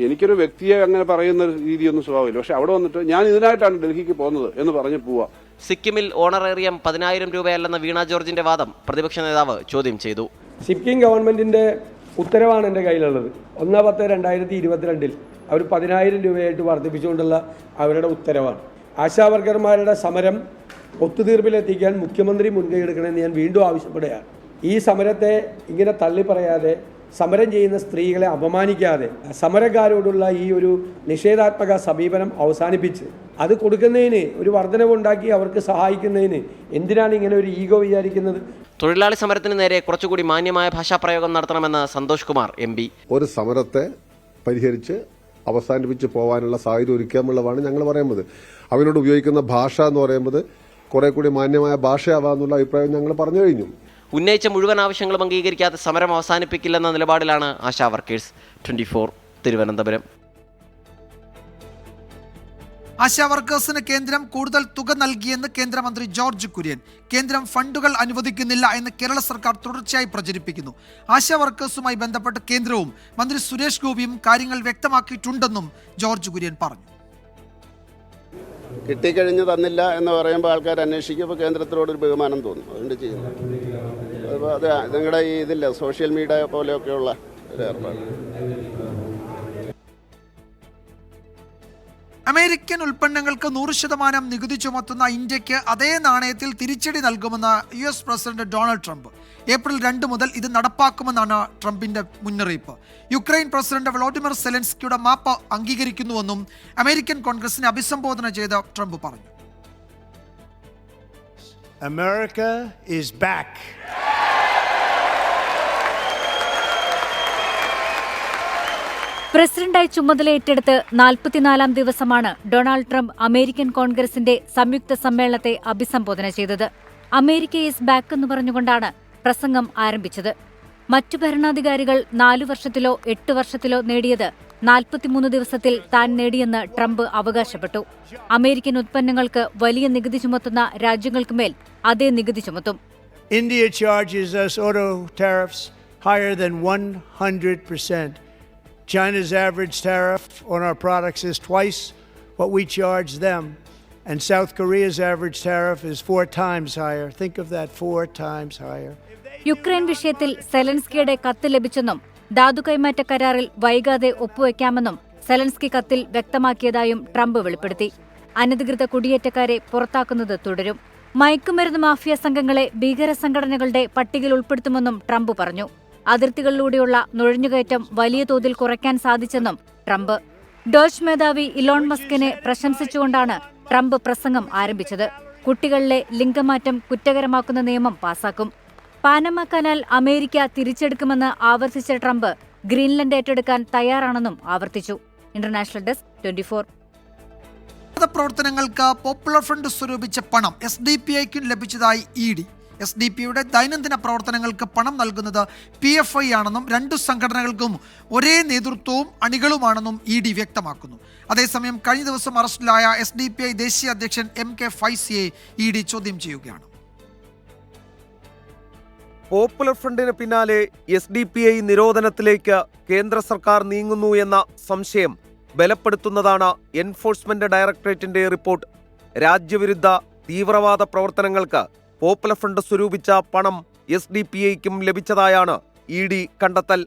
എനിക്കൊരു വ്യക്തിയെ അങ്ങനെ പറയുന്ന രീതിയൊന്നും സ്വഭാവമില്ല. പക്ഷെ അവിടെ വന്നിട്ട് ഞാൻ ഇതിനായിട്ടാണ് ഡൽഹിക്ക് പോകുന്നത് എന്ന് പറഞ്ഞ് പോവാ. സിക്കിമിൽ ഓണറേറിയം 10,000 രൂപയല്ലെന്ന വീണ ജോർജിന്റെ വാദം പ്രതിപക്ഷ നേതാവ് ചോദ്യം ചെയ്തു. സിക്കിം ഗവൺമെന്റിന്റെ ഉത്തരവാണ് എൻ്റെ കയ്യിലുള്ളത്. 1/10/2022 അവർ 10,000 രൂപയായിട്ട് വർദ്ധിപ്പിച്ചുകൊണ്ടുള്ള അവരുടെ ഉത്തരവാണ്. ആശാവർക്കർമാരുടെ സമരം ഒത്തുതീർപ്പിലെത്തിക്കാൻ മുഖ്യമന്ത്രി മുൻകൈ എടുക്കണമെന്ന് ഞാൻ വീണ്ടും ആവശ്യപ്പെടുകയാണ്. ഈ സമരത്തെ ഇങ്ങനെ തള്ളി പറയാതെ, സമരം ചെയ്യുന്ന സ്ത്രീകളെ അപമാനിക്കാതെ, സമരക്കാരോടുള്ള ഈ ഒരു നിഷേധാത്മക സമീപനം അവസാനിപ്പിച്ച് അത് കൊടുക്കുന്നതിന് ഒരു വർധനവുണ്ടാക്കി അവർക്ക് സഹായിക്കുന്നതിന് എന്തിനാണ് ഇങ്ങനെ ഒരു ഈഗോ വിചാരിക്കുന്നത്? തൊഴിലാളി സമരത്തിന് നേരെ കുറച്ചുകൂടി മാന്യമായ ഭാഷാപ്രയോഗം നടത്തണമെന്ന് സന്തോഷ് കുമാർ MP. ഒരു സമരത്തെ പരിഹരിച്ച് അവസാനിപ്പിച്ച് പോകാനുള്ള സാഹചര്യം ഒരുക്കാമുള്ളതാണ് ഞങ്ങൾ പറയുന്നത്. അവരോട് ഉപയോഗിക്കുന്ന ഭാഷ എന്ന് പറയുന്നത് കുറെ കൂടി മാന്യമായ ഭാഷയാവാന്നുള്ള അഭിപ്രായം ഞങ്ങൾ പറഞ്ഞു കഴിഞ്ഞു. ഉന്നയിച്ച മുഴുവൻ ആവശ്യങ്ങളും അംഗീകരിക്കാതെ സമരം അവസാനിപ്പിക്കില്ലെന്ന നിലപാടിലാണ് ആശാ വർക്കേഴ്സ്. 24 തിരുവനന്തപുരം. ആശാ വർക്കേഴ്സിന് കേന്ദ്രം കൂടുതൽ തുക നൽകിയെന്ന് കേന്ദ്രമന്ത്രി ജോർജ് കുര്യൻ. കേന്ദ്രം ഫണ്ടുകൾ അനുവദിക്കുന്നില്ല എന്ന് കേരള സർക്കാർ തുടർച്ചയായി പ്രചരിപ്പിക്കുന്നു. ആശാ വർക്കേഴ്സുമായി ബന്ധപ്പെട്ട് കേന്ദ്രവും മന്ത്രി സുരേഷ് ഗോപിയും കാര്യങ്ങൾ വ്യക്തമാക്കിയിട്ടുണ്ടെന്നും ജോർജ് കുര്യൻ പറഞ്ഞു. കിട്ടിക്കഴിഞ്ഞ് തന്നില്ല എന്ന് പറയുമ്പോൾ ആൾക്കാർ അന്വേഷിക്കുമ്പോൾ കേന്ദ്രത്തിനോടൊരു ബഹുമാനം തോന്നും. അതുകൊണ്ട് ചെയ്യുന്നു. അത് നിങ്ങളുടെ ഈ ഇതില്ല, സോഷ്യൽ മീഡിയ പോലെയൊക്കെയുള്ള ഒരു ഏർപ്പാട്. അമേരിക്കൻ ഉൽപ്പന്നങ്ങൾക്ക് 100% നികുതി ചുമത്തുന്ന ഇന്ത്യക്ക് അതേ നാണയത്തിൽ തിരിച്ചടി നൽകുമെന്ന് US president Donald Trump. April 2 മുതൽ ഇത് നടപ്പാക്കുമെന്നാണ് ട്രംപിന്റെ മുന്നറിയിപ്പ്. യുക്രൈൻ പ്രസിഡന്റ് വ്ളോഡിമിർ സെലൻസ്കിയുടെ മാപ്പ് അംഗീകരിക്കുന്നുവെന്നും അമേരിക്കൻ കോൺഗ്രസിനെ അഭിസംബോധന ചെയ്ത് ട്രംപ് പറഞ്ഞു. America is back. പ്രസിഡന്റായി ചുമതലയേറ്റെടുത്ത് 44-ാം ദിവസമാണ് ഡൊണാൾഡ് ട്രംപ് അമേരിക്കൻ കോൺഗ്രസിന്റെ സംയുക്ത സമ്മേളനത്തെ അഭിസംബോധന ചെയ്തത്. അമേരിക്ക ഈസ് ബാക്ക് എന്ന് പറഞ്ഞുകൊണ്ടാണ് പ്രസംഗം ആരംഭിച്ചത്. മറ്റു ഭരണാധികാരികൾ 4 വർഷത്തിലോ 8 വർഷത്തിലോ നേടിയത് 43 ദിവസത്തിൽ താൻ നേടിയെന്ന് ട്രംപ് അവകാശപ്പെട്ടു. അമേരിക്കൻ ഉത്പന്നങ്ങൾക്ക് വലിയ നികുതി ചുമത്തുന്ന രാജ്യങ്ങൾക്കുമേൽ അതേ നികുതി ചുമത്തും. India charges us auto tariffs higher than 100%. China's average tariff on our products is twice what we charge them, and South Korea's average tariff is 4 times higher. Think of that, 4 times higher. Ukraine വിഷയത്തിൽ സെലൻസ്കിയുടെ കത്ത് ലഭിച്ചെന്നും ധാതു കൈമാറ്റ കരാറിൽ വൈകാതെ ഒപ്പുവെക്കാമെന്നും Zelensky കത്തിൽ വ്യക്തമാക്കിയതായും Trump വെളിപ്പെടുത്തി. അനധികൃത കുടിയേറ്റക്കാരെ പുറത്താക്കുന്നത് തുടരും. മയക്കുമരുന്ന് മാഫിയ സംഘങ്ങളെ ഭീകര സംഘടനകളുടെ പട്ടികയിൽ ഉൾപ്പെടുത്തുമെന്നും ട്രംപ് പറഞ്ഞു. അതിർത്തികളിലൂടെയുള്ള നുഴഞ്ഞുകയറ്റം വലിയ തോതിൽ കുറയ്ക്കാൻ സാധിച്ചെന്നും ട്രംപ്. ഡോച്ച് മേധാവി ഇലോൺ മസ്കിനെ പ്രശംസിച്ചുകൊണ്ടാണ് ട്രംപ് പ്രസംഗം ആരംഭിച്ചത്. കുട്ടികളിലെ ലിംഗമാറ്റം കുറ്റകരമാക്കുന്ന നിയമം പാസാക്കും. പാനമ കനാൽ അമേരിക്ക തിരിച്ചെടുക്കുമെന്ന് ആവർത്തിച്ച ട്രംപ് ഗ്രീൻലൻഡ് ഏറ്റെടുക്കാൻ തയ്യാറാണെന്നും ആവർത്തിച്ചു. International desk 24. പ്രവർത്തനങ്ങൾക്ക് പോപ്പുലർ ഫ്രണ്ട് സ്വരൂപിച്ച പണം SDPIക്കും ലഭിച്ചതായി ED. SDPയുടെ ദൈനംദിന പ്രവർത്തനങ്ങൾക്ക് പണം നൽകുന്നത് PFI ആണെന്നും 2 സംഘടനകൾക്കും ഒരേ നേതൃത്വവും അണികളുമാണെന്നും ED വ്യക്തമാക്കുന്നു. അതേസമയം കഴിഞ്ഞ ദിവസം അറസ്റ്റിലായ SDPI ദേശീയ അധ്യക്ഷൻ MK ഫൈസിയെ ED ചോദ്യം ചെയ്യുകയാണ്. പോപ്പുലർ ഫ്രണ്ടിന് പിന്നാലെ SDPI നിരോധനത്തിലേക്ക് കേന്ദ്ര സർക്കാർ നീങ്ങുന്നു എന്ന സംശയം ബലപ്പെടുത്തുന്നതാണ് എൻഫോഴ്സ്മെന്റ് ഡയറക്ടറേറ്റിന്റെ റിപ്പോർട്ട്. രാജ്യവിരുദ്ധ തീവ്രവാദ പ്രവർത്തനങ്ങൾക്ക് പോപ്പുലർ ഫ്രണ്ട് സ്വരൂപിച്ച പണം SDPIക്കും ലഭിച്ചതായാണ് ED കണ്ടെത്തൽ.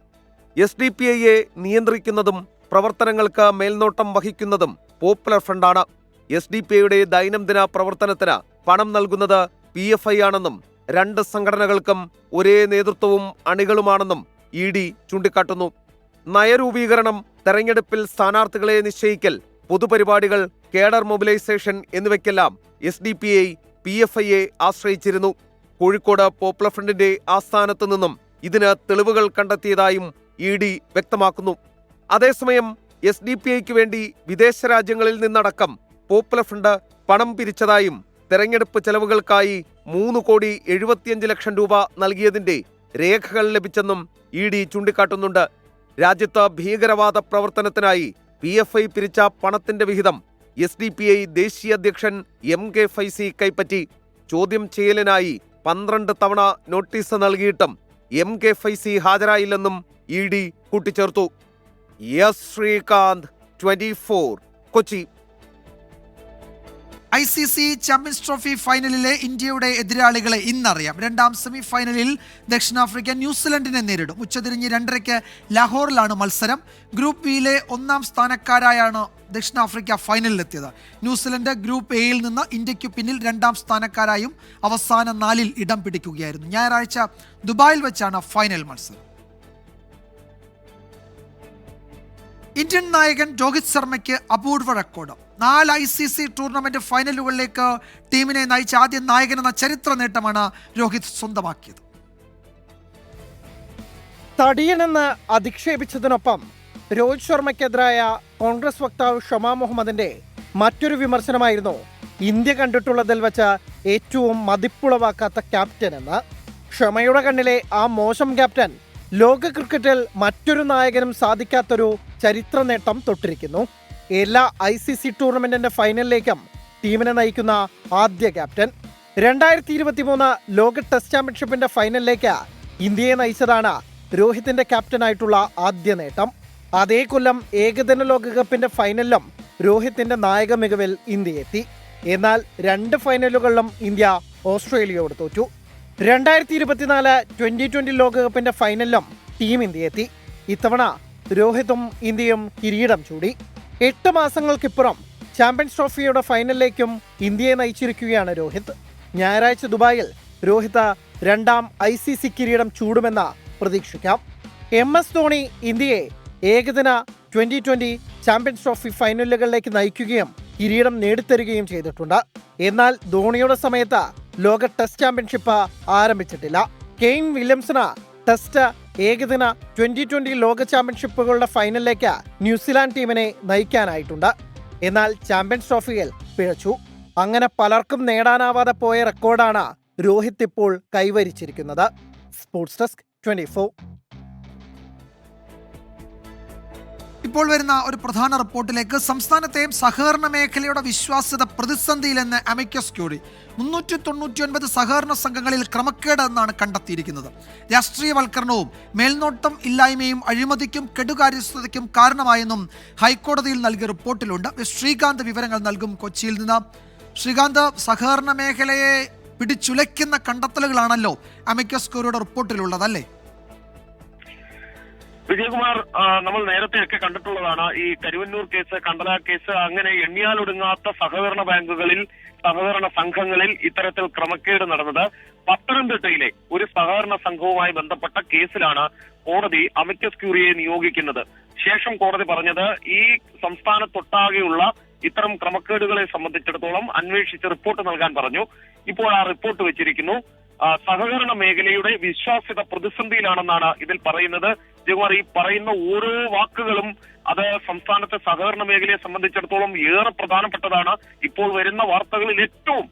SDPIയെ നിയന്ത്രിക്കുന്നതും പ്രവർത്തനങ്ങൾക്ക് മേൽനോട്ടം വഹിക്കുന്നതും പോപ്പുലർ ഫ്രണ്ടാണ്. SDPIയുടെ ദൈനംദിന പ്രവർത്തനത്തിന് പണം നൽകുന്നത് PFI ആണെന്നും രണ്ട് സംഘടനകൾക്കും ഒരേ നേതൃത്വവും അണികളുമാണെന്നും ED ചൂണ്ടിക്കാട്ടുന്നു. നയരൂപീകരണം, തെരഞ്ഞെടുപ്പിൽ സ്ഥാനാർത്ഥികളെ നിശ്ചയിക്കൽ, പൊതുപരിപാടികൾ, കേഡർ മൊബിലൈസേഷൻ എന്നിവയ്ക്കെല്ലാം SDPI PFIയെ ആശ്രയിച്ചിരുന്നു. കോഴിക്കോട് പോപ്പുലർ ഫ്രണ്ടിന്റെ ആസ്ഥാനത്ത് നിന്നും ഇതിന് തെളിവുകൾ കണ്ടെത്തിയതായും ED വ്യക്തമാക്കുന്നു. അതേസമയം SDPIക്ക് വേണ്ടി വിദേശ രാജ്യങ്ങളിൽ നിന്നടക്കം പോപ്പുലർ ഫ്രണ്ട് പണം പിരിച്ചതായും തെരഞ്ഞെടുപ്പ് ചെലവുകൾക്കായി 3,75,00,000 രൂപ നൽകിയതിന്റെ രേഖകൾ ലഭിച്ചെന്നും ED ചൂണ്ടിക്കാട്ടുന്നുണ്ട്. രാജ്യത്ത് ഭീകരവാദ പ്രവർത്തനത്തിനായി PFI പിരിച്ച പണത്തിന്റെ വിഹിതം SDPI ദേശീയ അധ്യക്ഷൻ MK ഫൈസി കൈപ്പറ്റി. ചോദ്യം ചെയ്യലിനായി 12 തവണ നോട്ടീസ് നൽകിയിട്ടും MK ഫൈസി ഹാജരായില്ലെന്നും ED കൂട്ടിച്ചേർത്തു. Sreekanth, 24, Kochi. ICC champions trophy ഫൈനലിലെ ഇന്ത്യയുടെ എതിരാളികളെ ഇന്നറിയാം. രണ്ടാം സെമി ഫൈനലിൽ ദക്ഷിണാഫ്രിക്ക ന്യൂസിലൻഡിനെ നേരിടും. ഉച്ചതിരിഞ്ഞ് 2:30 ലാഹോറിലാണ് മത്സരം. ഗ്രൂപ്പ് ബിയിലെ 1-ാം സ്ഥാനക്കാരായാണ് ദക്ഷിണാഫ്രിക്ക ഫൈനലിലെത്തിയത്. ന്യൂസിലൻഡ് ഗ്രൂപ്പ് എയിൽ നിന്ന് ഇന്ത്യയ്ക്കു പിന്നിൽ 2-ാം സ്ഥാനക്കാരായും അവസാന 4-ൽ ഇടം പിടിക്കുകയായിരുന്നു. ഞായറാഴ്ച ദുബായിൽ വെച്ചാണ് ഫൈനൽ മത്സരം. ഇന്ത്യൻ നായകൻ രോഹിത് ശർമ്മയ്ക്ക് അപൂർവ റെക്കോർഡ്. 4 ICC ടൂർണമെന്റ് ഫൈനലുകളിലേക്ക് ടീമിനെ നയിച്ച ആദ്യ നായകനെന്ന ചരിത്ര നേട്ടമാണ് രോഹിത് സ്വന്തമാക്കിയത്. തടിയനെന്ന് അധിക്ഷേപിച്ചതിനൊപ്പം രോഹിത് ശർമ്മയ്ക്കെതിരായ കോൺഗ്രസ് വക്താവ് ഷമാ മുഹമ്മദിന്റെ മറ്റൊരു വിമർശനമായിരുന്നു ഇന്ത്യ കണ്ടിട്ടുള്ളതിൽ വെച്ച് ഏറ്റവും മതിപ്പുളവാക്കാത്ത ക്യാപ്റ്റൻ എന്ന്. ഷമയുടെ കണ്ണിലെ ആ മോശം ക്യാപ്റ്റൻ ലോക ക്രിക്കറ്റിൽ മറ്റൊരു നായകനും സാധിക്കാത്തൊരു ചരിത്ര നേട്ടം തൊട്ടിരിക്കുന്നു. എല്ലാ ICC ടൂർണമെന്റിന്റെ ഫൈനലിലേക്കും ടീമിനെ നയിക്കുന്ന ആദ്യ ക്യാപ്റ്റൻ. 2023 ലോക ടെസ്റ്റ് ചാമ്പ്യൻഷിപ്പിന്റെ ഫൈനലിലേക്ക് ഇന്ത്യയെ നയിച്ചതാണ് രോഹിത്തിന്റെ ക്യാപ്റ്റനായിട്ടുള്ള ആദ്യ നേട്ടം. അതേ കൊല്ലം ഏകദിന ലോകകപ്പിന്റെ ഫൈനലിലും രോഹിത്തിന്റെ നായക മികവിൽ ഇന്ത്യ എത്തി. എന്നാൽ 2 ഫൈനലുകളിലും ഇന്ത്യ ഓസ്ട്രേലിയയോട് തോറ്റു. 2024 T20 ലോകകപ്പിന്റെ ഫൈനലിലും ടീം ഇന്ത്യ എത്തി. ഇത്തവണ രോഹിതും ഇന്ത്യയും കിരീടം ചൂടി. 8 മാസങ്ങൾക്കിപ്പുറം ചാമ്പ്യൻസ് ട്രോഫിയുടെ ഫൈനലിലേക്കും ഇന്ത്യയെ നയിച്ചിരിക്കുകയാണ് രോഹിത്. ഞായറാഴ്ച ദുബായിൽ രോഹിത് 2-ാം ICC കിരീടം ചൂടുമെന്ന് പ്രതീക്ഷിക്കാം. MS ധോണി ഇന്ത്യയെ ഏകദിന T20 ചാമ്പ്യൻസ് ട്രോഫി ഫൈനലുകളിലേക്ക് നയിക്കുകയും കിരീടം നേടിത്തരികയും ചെയ്തിട്ടുണ്ട്. എന്നാൽ ധോണിയുടെ സമയത്ത് ലോക ടെസ്റ്റ് ചാമ്പ്യൻഷിപ്പ് ആരംഭിച്ചിട്ടില്ല. കെയ്ൻ വില്യംസന് ടെസ്റ്റ്, ഏകദിന T20 ലോക ചാമ്പ്യൻഷിപ്പുകളുടെ ഫൈനലിലേക്ക് ന്യൂസിലാൻഡ് ടീമിനെ നയിക്കാനായിട്ടുണ്ട്. എന്നാൽ ചാമ്പ്യൻസ് ട്രോഫിയിൽ പിഴച്ചു. അങ്ങനെ പലർക്കും നേടാനാവാതെ പോയ റെക്കോർഡാണ് രോഹിത് ഇപ്പോൾ കൈവരിച്ചിരിക്കുന്നത്. Sports desk 24. ഇപ്പോൾ വരുന്ന ഒരു പ്രധാന റിപ്പോർട്ടിലേക്ക്. സംസ്ഥാനത്തെയും സഹകരണ മേഖലയുടെ വിശ്വാസ്യത പ്രതിസന്ധിയിലെന്ന് അമിക്കസ് ക്യൂറി. 399 സഹകരണ സംഘങ്ങളിൽ ക്രമക്കേട് എന്നാണ് കണ്ടെത്തിയിരിക്കുന്നത്. രാഷ്ട്രീയവൽക്കരണവും മേൽനോട്ടം ഇല്ലായ്മയും അഴിമതിക്കും കെടുകാര്യസ്ഥതയ്ക്കും കാരണമായെന്നും ഹൈക്കോടതിയിൽ നൽകിയ റിപ്പോർട്ടിലുണ്ട്. ശ്രീകാന്ത് വിവരങ്ങൾ നൽകും കൊച്ചിയിൽ നിന്ന്. ശ്രീകാന്ത്, സഹകരണ മേഖലയെ പിടിച്ചുലയ്ക്കുന്ന കണ്ടെത്തലുകളാണല്ലോ അമിക്കസ് ക്യൂറിയുടെ റിപ്പോർട്ടിലുള്ളതല്ലേ? വിജയകുമാർ, നമ്മൾ നേരത്തെയൊക്കെ കണ്ടിട്ടുള്ളതാണ് ഈ കരുവന്നൂർ കേസ്, കണ്ടല കേസ്, അങ്ങനെ എണ്ണിയാലൊടുങ്ങാത്ത സഹകരണ ബാങ്കുകളിൽ, സഹകരണ സംഘങ്ങളിൽ ഇത്തരത്തിൽ ക്രമക്കേട് നടന്നത്. പത്തനംതിട്ടയിലെ ഒരു സഹകരണ സംഘവുമായി ബന്ധപ്പെട്ട കേസിലാണ് കോടതി അമിക്കസ് ക്യൂറിയെ നിയോഗിക്കുന്നത്. ശേഷം കോടതി പറഞ്ഞത് ഈ സംസ്ഥാനത്തൊട്ടാകെയുള്ള ഇത്തരം ക്രമക്കേടുകളെ സംബന്ധിച്ചിടത്തോളം അന്വേഷിച്ച് റിപ്പോർട്ട് നൽകാൻ പറഞ്ഞു. ഇപ്പോൾ ആ റിപ്പോർട്ട് വെച്ചിരിക്കുന്നു. സഹകരണ മേഖലയുടെ വിശ്വാസ്യത പ്രതിസന്ധിയിലാണെന്നാണ് ഇതിൽ പറയുന്നത്. ജയകുമാർ, ഈ പറയുന്ന ഓരോ വാക്കുകളും അത് സംസ്ഥാനത്തെ സഹകരണ മേഖലയെ സംബന്ധിച്ചിടത്തോളം ഏറെ പ്രധാനപ്പെട്ടതാണ്. ഇപ്പോൾ വരുന്ന വാർത്തകളിൽ ഏറ്റവും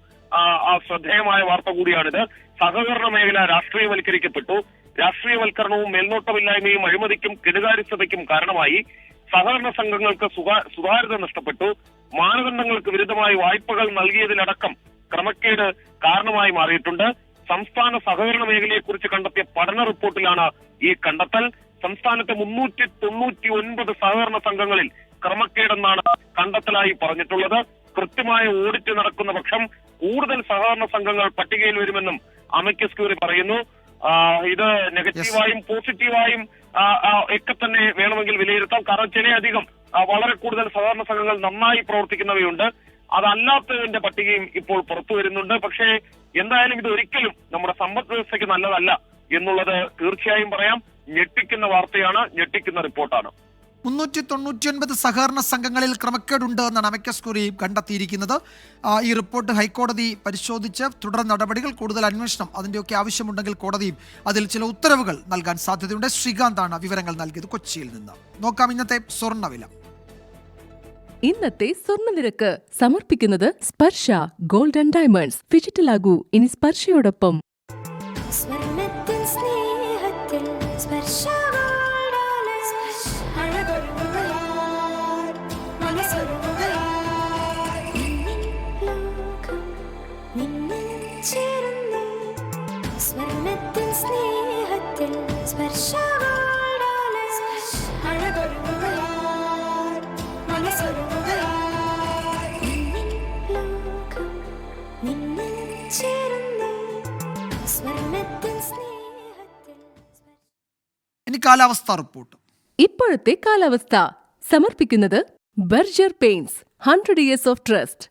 ശ്രദ്ധേയമായ വാർത്ത കൂടിയാണിത്. സഹകരണ മേഖല രാഷ്ട്രീയവൽക്കരിക്കപ്പെട്ടു. രാഷ്ട്രീയവൽക്കരണവും മേൽനോട്ടമില്ലായ്മയും അഴിമതിക്കും കെടുകാര്യസ്ഥതയ്ക്കും കാരണമായി. സഹകരണ സംഘങ്ങൾക്ക് സുതാര്യത നഷ്ടപ്പെട്ടു. മാനദണ്ഡങ്ങൾക്ക് വിരുദ്ധമായി വായ്പകൾ നൽകിയതിലടക്കം ക്രമക്കേട് കാരണമായി മാറിയിട്ടുണ്ട്. സംസ്ഥാന സഹകരണ മേഖലയെക്കുറിച്ച് കണ്ടെത്തിയ പഠന റിപ്പോർട്ടിലാണ് ഈ കണ്ടെത്തൽ. സംസ്ഥാനത്തെ 399 സഹകരണ സംഘങ്ങളിൽ ക്രമക്കേടെന്നാണ് കണ്ടെത്തലായി പറഞ്ഞിട്ടുള്ളത്. കൃത്യമായ ഓഡിറ്റ് നടക്കുന്ന പക്ഷം കൂടുതൽ സഹകരണ സംഘങ്ങൾ പട്ടികയിൽ വരുമെന്നും അമിക്കസ് ക്യൂറി പറയുന്നു. ഇത് നെഗറ്റീവായും പോസിറ്റീവായും ഒക്കെ തന്നെ വേണമെങ്കിൽ വിലയിരുത്താം. കാരണം ചിലയധികം വളരെ കൂടുതൽ സഹകരണ സംഘങ്ങൾ നന്നായി പ്രവർത്തിക്കുന്നവയുണ്ട്. അതല്ലാത്തതിന്റെ പട്ടികയും ഇപ്പോൾ പുറത്തു വരുന്നുണ്ട്. പക്ഷേ എന്തായാലും ഇത് ഒരിക്കലും നമ്മുടെ സമ്പദ് വ്യവസ്ഥയ്ക്ക് നല്ലതല്ല എന്നുള്ളത് തീർച്ചയായും പറയാം. ഞെട്ടിക്കുന്ന വാർത്തയാണ്, ഞെട്ടിക്കുന്ന റിപ്പോർട്ടാണ്. 399 സഹകരണ സംഘങ്ങളിൽ ക്രമക്കേടുണ്ട് എന്നാണ് അമിക്കസ് ക്യൂറി കണ്ടെത്തിയിരിക്കുന്നത്. ഈ റിപ്പോർട്ട് ഹൈക്കോടതി പരിശോധിച്ച് തുടർ നടപടികൾ, കൂടുതൽ അന്വേഷണം അതിൻ്റെയൊക്കെ ആവശ്യമുണ്ടെങ്കിൽ കോടതിയും അതിൽ ചില ഉത്തരവുകൾ നൽകാൻ സാധ്യതയുണ്ട്. ശ്രീകാന്താണ് വിവരങ്ങൾ നൽകിയത് കൊച്ചിയിൽ നിന്ന്. നോക്കാം ഇന്നത്തെ സ്വർണ്ണവില. ഇന്നത്തെ സ്വർണ്ണനിരക്ക് സമർപ്പിക്കുന്നത് സ്പർശ ഗോൾഡ് ആൻഡ് ഡയമണ്ട്സ്. ഡിജിറ്റലാകൂ ഇനി സ്പർശയോടൊപ്പം. ഇനി കാലാവസ്ഥാ റിപ്പോർട്ട്. ഇപ്പോഴത്തെ കാലാവസ്ഥ സമർപ്പിക്കുന്നത് Berger paints 100 years of trust.